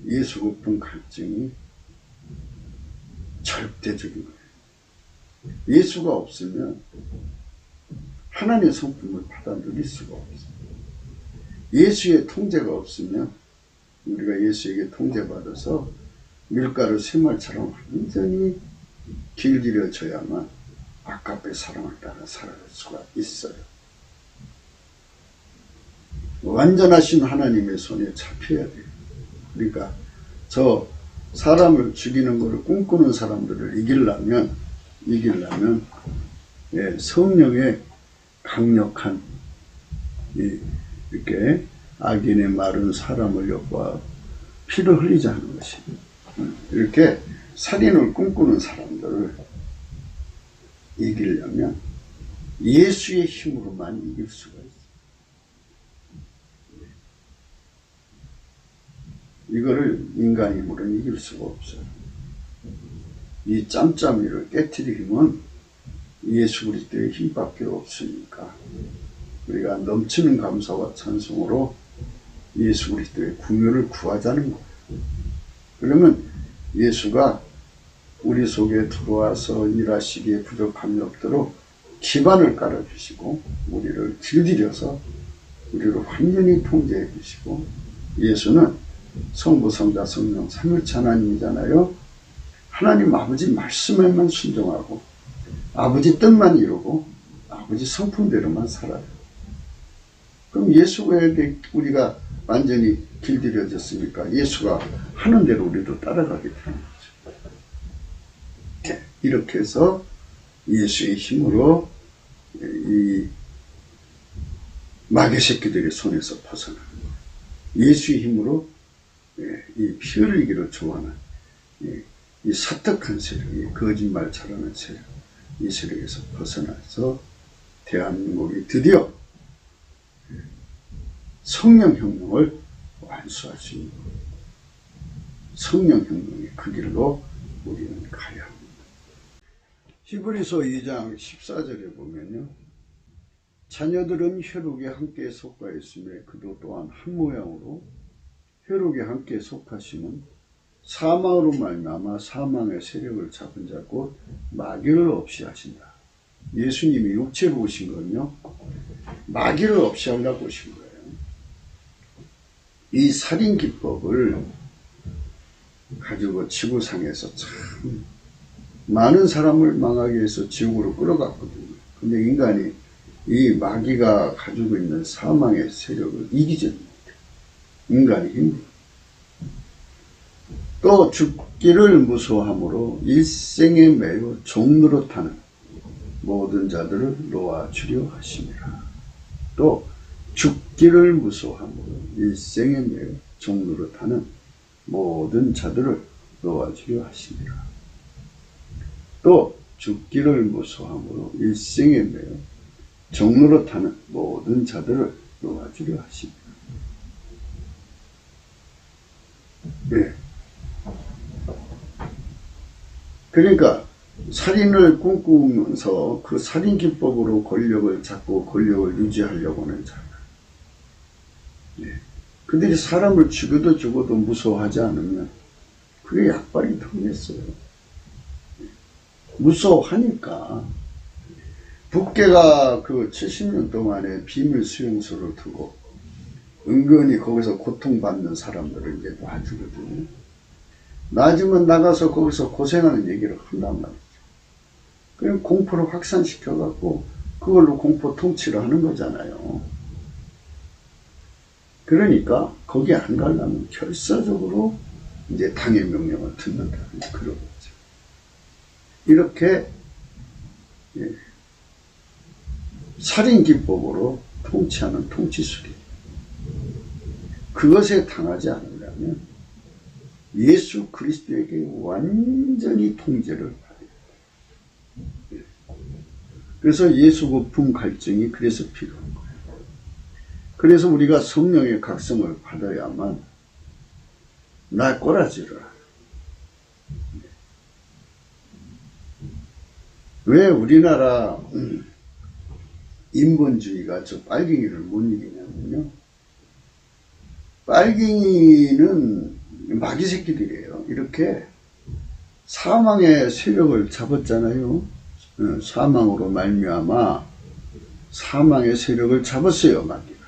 예수 없는 갈증이 절대적인 거예요. 예수가 없으면 하나님의 성품을 받아 누릴 수가 없어요. 예수의 통제가 없으면 우리가 예수에게 통제받아서 밀가루 쇠말처럼 완전히 길들여져야만 아까의 사랑을 따라 살아갈 수가 있어요. 완전하신 하나님의 손에 잡혀야 돼요. 그러니까 저 사람을 죽이는 것을 꿈꾸는 사람들을 이기려면 성령의 강력한 이렇게 악인의 마른 사람을 엿봐 피를 흘리지 않는 것이 이렇게 살인을 꿈꾸는 사람들을 이기려면 예수의 힘으로만 이길 수가 있어요. 이거를 인간 힘으로는 이길 수가 없어요. 이 짬짬이를 깨트릴 힘은 예수 그리스도의 힘밖에 없으니까 우리가 넘치는 감사와 찬송으로 예수 그리스도의 궁유를 구하자는 거예요. 그러면 예수가 우리 속에 들어와서 일하시기에 부족함이 없도록 기반을 깔아주시고 우리를 길들여서 우리를 완전히 통제해 주시고 예수는 성부, 성자, 성령 삼위일체 하나님이잖아요. 하나님 아버지 말씀에만 순종하고 아버지 뜻만 이루고 아버지 성품대로만 살아요. 그럼 예수에게 우리가 완전히 길들여졌으니까 예수가 하는 대로 우리도 따라가게 되는 거죠. 이렇게 해서 예수의 힘으로 이 마귀 새끼들의 손에서 벗어나는 거예요. 예수의 힘으로 이 피 흘리기를 좋아하는 이 사특한 세력, 이 거짓말 잘하는 세력, 이 세력에서 벗어나서 대한민국이 드디어 성령혁명을 완수할 수 있는 거예요. 성령혁명의 그 길로 우리는 가야 합니다. 히브리서 2장 14절에 보면요. 자녀들은 혈육에 함께 속하 있으며 그도 또한 한 모양으로 혈육에 함께 속하심은 사망으로 말미암아 사망의 세력을 잡은 자 곧 마귀를 없이 하신다. 예수님이 육체로 오신 건요. 마귀를 없이 하려고 오신 거예요. 이 살인기법을 가지고 지구상에서 참 많은 사람을 망하게 해서 지옥으로 끌어갔거든요. 근데 인간이 이 마귀가 가지고 있는 사망의 세력을 이기지 못해요. 인간이 힘들어요. 또 죽기를 무서워함으로 일생에 매우 종노릇하는 모든 자들을 놓아주려 하심이라. 또 죽기를 무서워함으로 일생에 매우 종노릇하는 모든 자들을 놓아주려 하심이라. 또 죽기를 무서워함으로 일생에 매우 종노릇하는 모든 자들을 놓아주려 하심이라. 네. 그러니까 살인을 꿈꾸면서 그 살인기법으로 권력을 잡고 권력을 유지하려고 하는 자들. 네. 그들이 사람을 죽어도 무서워하지 않으면 그게 약발이 통했어요. 무서워하니까 북계가 그 70년 동안에 비밀 수용소를 두고 은근히 거기서 고통받는 사람들을 이제 놔주거든요. 놔주면 나가서 거기서 고생하는 얘기를 한단 말이죠. 그럼 공포를 확산시켜갖고 그걸로 공포 통치를 하는 거잖아요. 그러니까 거기 안 가려면 결사적으로 이제 당의 명령을 듣는다는 그런 거죠. 이렇게 살인기법으로 통치하는 통치술이 그것에 당하지 않으려면 예수 그리스도에게 완전히 통제를 받아야 돼요. 그래서 예수 거품 갈증이 그래서 필요한 거예요. 그래서 우리가 성령의 각성을 받아야만 나 꼬라지라. 왜 우리나라 인본주의가 저 빨갱이를 못 이기냐면요. 빨갱이는 마귀 새끼들이에요. 이렇게 사망의 세력을 잡았잖아요. 사망으로 말미암아 사망의 세력을 잡았어요. 마귀가.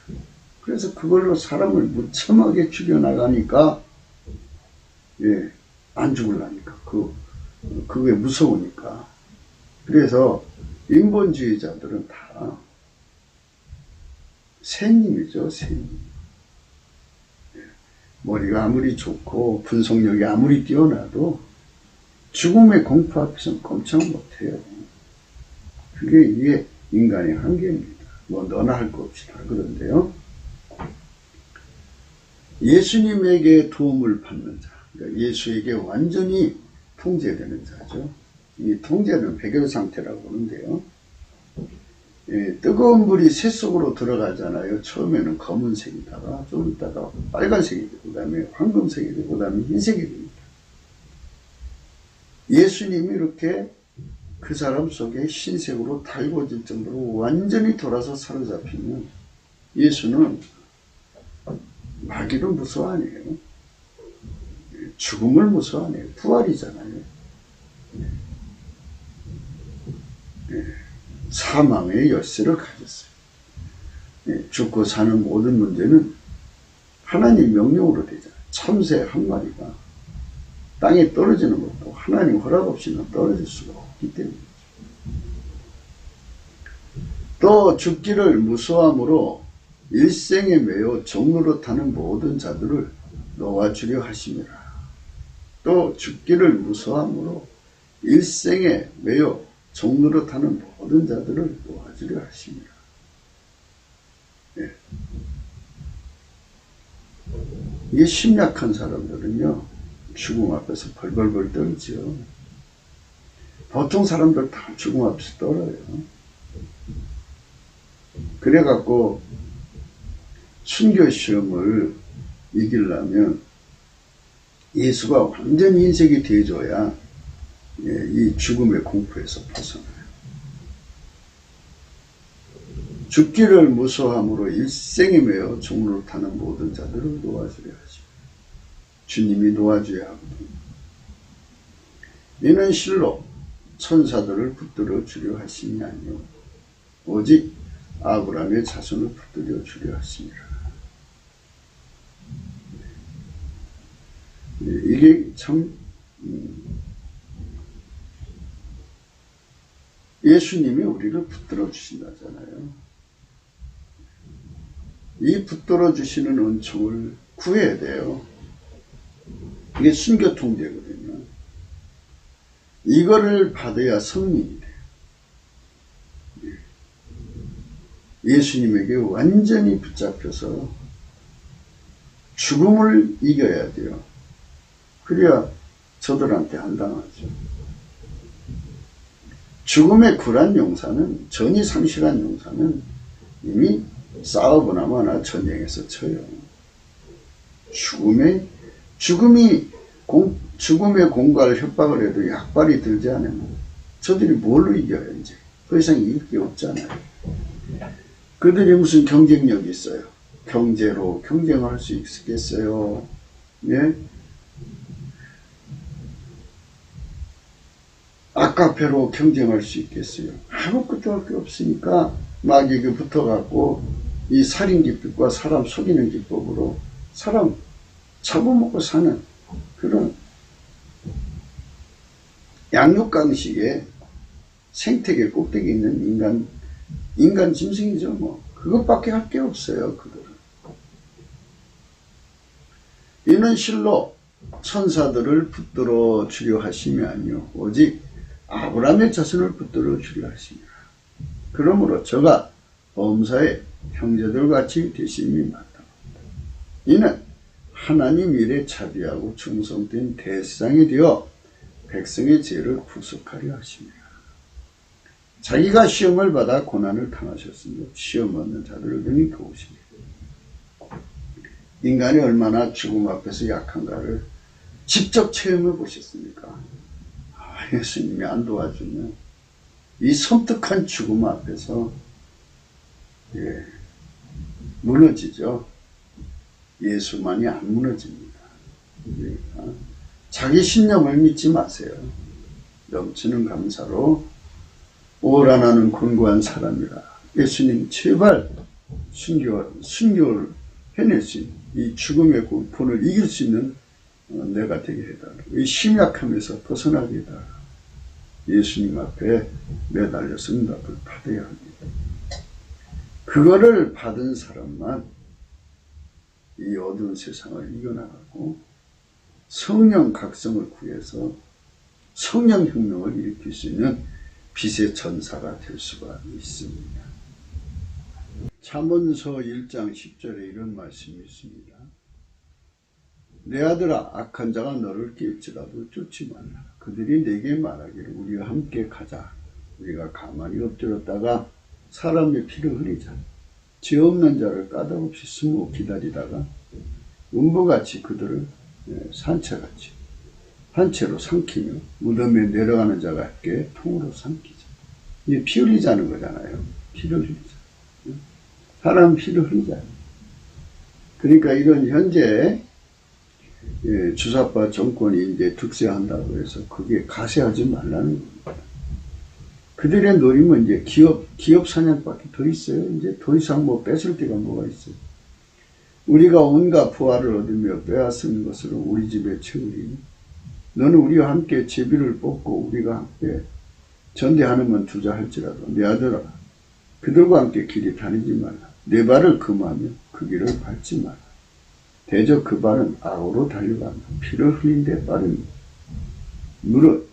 그래서 그걸로 사람을 무참하게 죽여나가니까, 예, 안 죽으려니까. 그게 무서우니까. 그래서 인본주의자들은 다 새님이죠, 새님. 예, 머리가 아무리 좋고 분석력이 아무리 뛰어나도 죽음의 공포 앞에서는 꼼짝 못해요. 이게 인간의 한계입니다. 뭐 너나 할 거 없이 다 그런데요. 예수님에게 도움을 받는 자, 그러니까 예수에게 완전히 통제되는 자죠. 이 통제는 배결 상태라고 하는데요. 예, 뜨거운 불이 새 속으로 들어가잖아요. 처음에는 검은색이다가 좀 있다가 빨간색이 되고, 그 다음에 황금색이 되고, 그 다음에 흰색이 됩니다. 예수님이 이렇게 그 사람 속에 흰색으로 달궈질 정도로 완전히 돌아서 사로잡히면 예수는 마귀를 무서워 안 해요. 죽음을 무서워 안 해요. 부활이잖아요. 사망의 열쇠를 가졌어요. 죽고 사는 모든 문제는 하나님 명령으로 되잖아요. 참새 한 마리가 땅에 떨어지는 것도 하나님 허락 없이는 떨어질 수가 없기 때문이죠. 또 죽기를 무서함으로 일생에 매여 종로로 타는 모든 자들을 놓아주려 하심이라. 또 죽기를 무서함으로 일생에 매여 종로로 타는 모든 자들을 놓아주려 하심이라. 예. 이게 심약한 사람들은요, 죽음 앞에서 벌벌벌 떨지요. 보통 사람들 다 죽음 앞에서 떨어요. 그래갖고 순교 시험을 이기려면 예수가 완전히 인색이 되어줘야 이 죽음의 공포에서 벗어나요. 죽기를 무서함으로 일생에 매여 종로를 타는 모든 자들을 놓아주려 하시오. 주님이 놓아줘야 하거든요. 이는 실로 천사들을 붙들어 주려 하심이 아니요 오직 아브라함의 자손을 붙들어 주려 하심이라. 이게 참 예수님이 우리를 붙들어 주신다잖아요. 이 붙들어 주시는 은총을 구해야 돼요. 이게 순교 통제거든요. 이거를 받아야 성민이 돼요. 예수님에게 완전히 붙잡혀서 죽음을 이겨야 돼요. 그래야 저들한테 안 당하죠. 죽음의 굴한 용사는, 전이 상실한 용사는 이미 싸우거나 마나 전쟁에서 쳐요. 죽음의 공갈 협박을 해도 약발이 들지 않으면 저들이 뭘로 이겨요, 이제. 더 이상 이길 게 없잖아요. 그들이 무슨 경쟁력이 있어요? 경제로 경쟁할 수 있겠어요? 예? 아카페로 경쟁할 수 있겠어요? 아무것도 할 게 없으니까 마귀에게 붙어갖고 이 살인 기법과 사람 속이는 기법으로 사람 잡아먹고 사는 그런 양육강식의 생태계 꼭대기에 있는 인간 짐승이죠. 뭐 그것밖에 할 게 없어요. 그들은. 이는 실로 천사들을 붙들어 주려 하심이 아니요 오직 아브라함의 자손을 붙들어 주려 하심이라. 그러므로 저가 범사의 형제들같이 되심이 마땅합니다. 이는 하나님 일에 자비하고 충성된 대상이 되어 백성의 죄를 구속하려 하십니다. 자기가 시험을 받아 고난을 당하셨으며 시험 얻는 자들을 등히 도우십니다. 인간이 얼마나 죽음 앞에서 약한가를 직접 체험해 보셨습니까? 예수님이 안 도와주면 이 섬뜩한 죽음 앞에서 무너지죠. 예수만이 안 무너집니다. 그러니까 자기 신념을 믿지 마세요. 넘치는 감사로 오라나는 곤고한 사람이라. 예수님 제발 순교를 해낼 수 있는, 이 죽음의 공포를 이길 수 있는 내가 되게 해달라. 이 심약함에서 벗어나게 해달라. 예수님 앞에 매달려서 응답을 받아야 합니다. 그거를 받은 사람만 이 어두운 세상을 이겨나가고 성령 각성을 구해서 성령 혁명을 일으킬 수 있는 빛의 전사가 될 수가 있습니다. 잠언서 1장 10절에 이런 말씀이 있습니다. 내 아들아, 악한 자가 너를 낄지라도 쫓지 말라. 그들이 내게 말하기를 우리와 함께 가자. 우리가 가만히 엎드렸다가 사람의 피를 흘리자. 죄 없는 자를 까닭없이 숨어 기다리다가 음부같이 그들을 산채같이 한채로 삼키며 무덤에 내려가는 자가 함께 통으로 삼키자. 이게 피 흘리자는 거잖아요. 피를 흘리자. 사람 피를 흘리자. 그러니까 이건 현재 주사파 정권이 이제 득세한다고 해서 그게 가세하지 말라는 겁니다. 그들의 노림은 이제 기업 사냥밖에 더 있어요. 이제 더 이상 뭐 뺏을 데가 뭐가 있어요. 우리가 온갖 부활을 얻으며 빼앗은 것으로 우리 집에 채우리. 너는 우리와 함께 제비를 뽑고 우리가 함께 전대하는만 두자 할지라도 내 아들아, 그들과 함께 길이 다니지 말라. 내 발을 금하며 그 길을 밟지 말라. 대저 그 발은 악으로 달려가며 피를 흘린 데 빠르니 무릇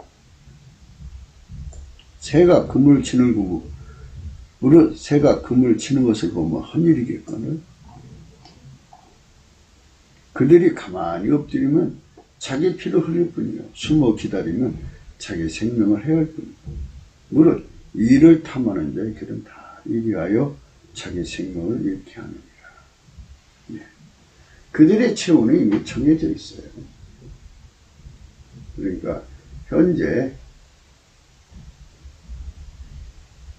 새가 금을 치는 것을 보면 헛일이겠거늘. 그들이 가만히 엎드리면 자기 피를 흘릴 뿐이요 숨어 기다리면 자기 생명을 해할 뿐이요 무릇 이를 탐하는 자의 길은 다 이리하여 자기 생명을 잃게 하느니라. 그들의 최후는 이미 정해져 있어요. 그러니까 현재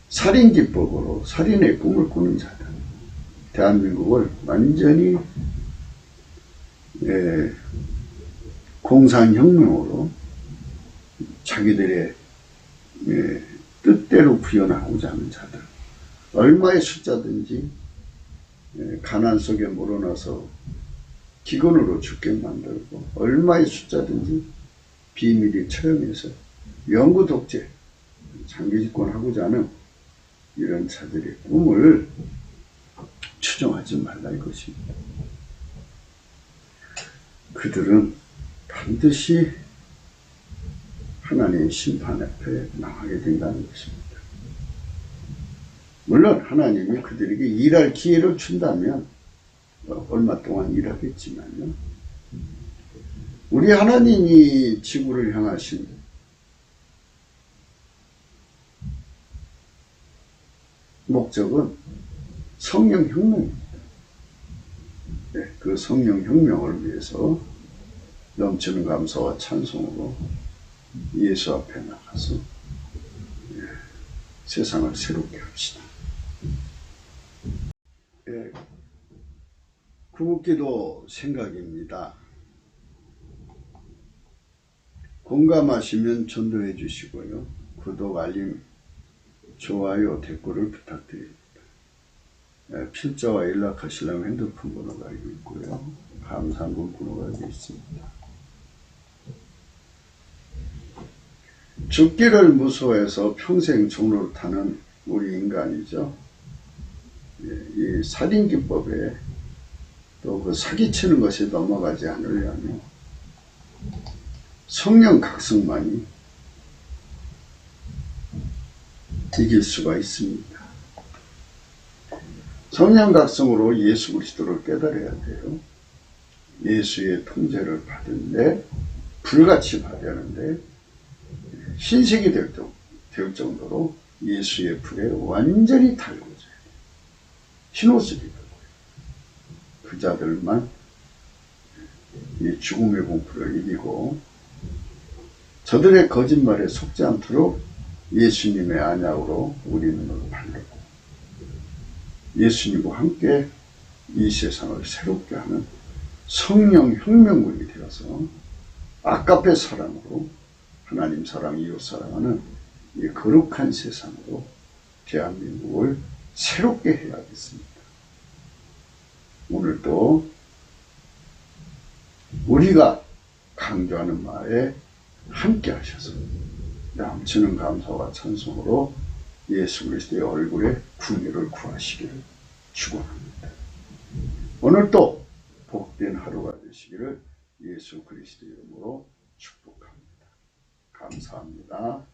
살인기법으로 살인의 꿈을 꾸는 자들, 대한민국을 완전히 공산혁명으로 자기들의 뜻대로 구현하고자 하는 자들, 얼마의 숫자든지 가난 속에 몰아넣어서 기근으로 죽게 만들고 얼마의 숫자든지 비밀이 처형해서 영구 독재, 장기 집권하고자 하는 이런 자들의 꿈을 추종하지 말라 이것입니다. 그들은 반드시 하나님의 심판 앞에 나가게 된다는 것입니다. 물론 하나님이 그들에게 일할 기회를 준다면 얼마 동안 일하겠지만요. 우리 하나님이 지구를 향하신 목적은 성령혁명입니다. 그 성령혁명을 위해서 넘치는 감사와 찬송으로 예수 앞에 나가서 세상을 새롭게 합시다. 구국기도 생각입니다. 공감하시면 전도해 주시고요. 구독, 알림, 좋아요, 댓글을 부탁드립니다. 필자와 연락하시려면 핸드폰 번호가 여기 있고요. 감사한분 번호가 여기 있습니다. 죽기를 무서워해서 평생 종로를 타는 우리 인간이죠. 이 살인기법에 또 그 사기치는 것이 넘어가지 않으려면 성령 각성만이 이길 수가 있습니다. 성령 각성으로 예수 그리스도를 깨달아야 돼요. 예수의 통제를 받은데 불같이 받았는데 신색이 될 정도로 예수의 불에 완전히 달궈져야 돼요. 흰옷을 입고요. 그 자들만 이 죽음의 공포를 이기고 저들의 거짓말에 속지 않도록 예수님의 안약으로 우리 눈을 바르고 예수님과 함께 이 세상을 새롭게 하는 성령 혁명군이 되어서 아까페 사랑으로 하나님 사랑, 이웃 사랑하는 이 거룩한 세상으로 대한민국을 새롭게 해야겠습니다. 오늘도 우리가 강조하는 말에 함께 하셔서 넘치는 감사와 찬송으로 예수 그리스도의 얼굴에 궁유를 구하시기를 축원합니다. 오늘도 복된 하루가 되시기를 예수 그리스도의 이름으로 축복합니다. 감사합니다.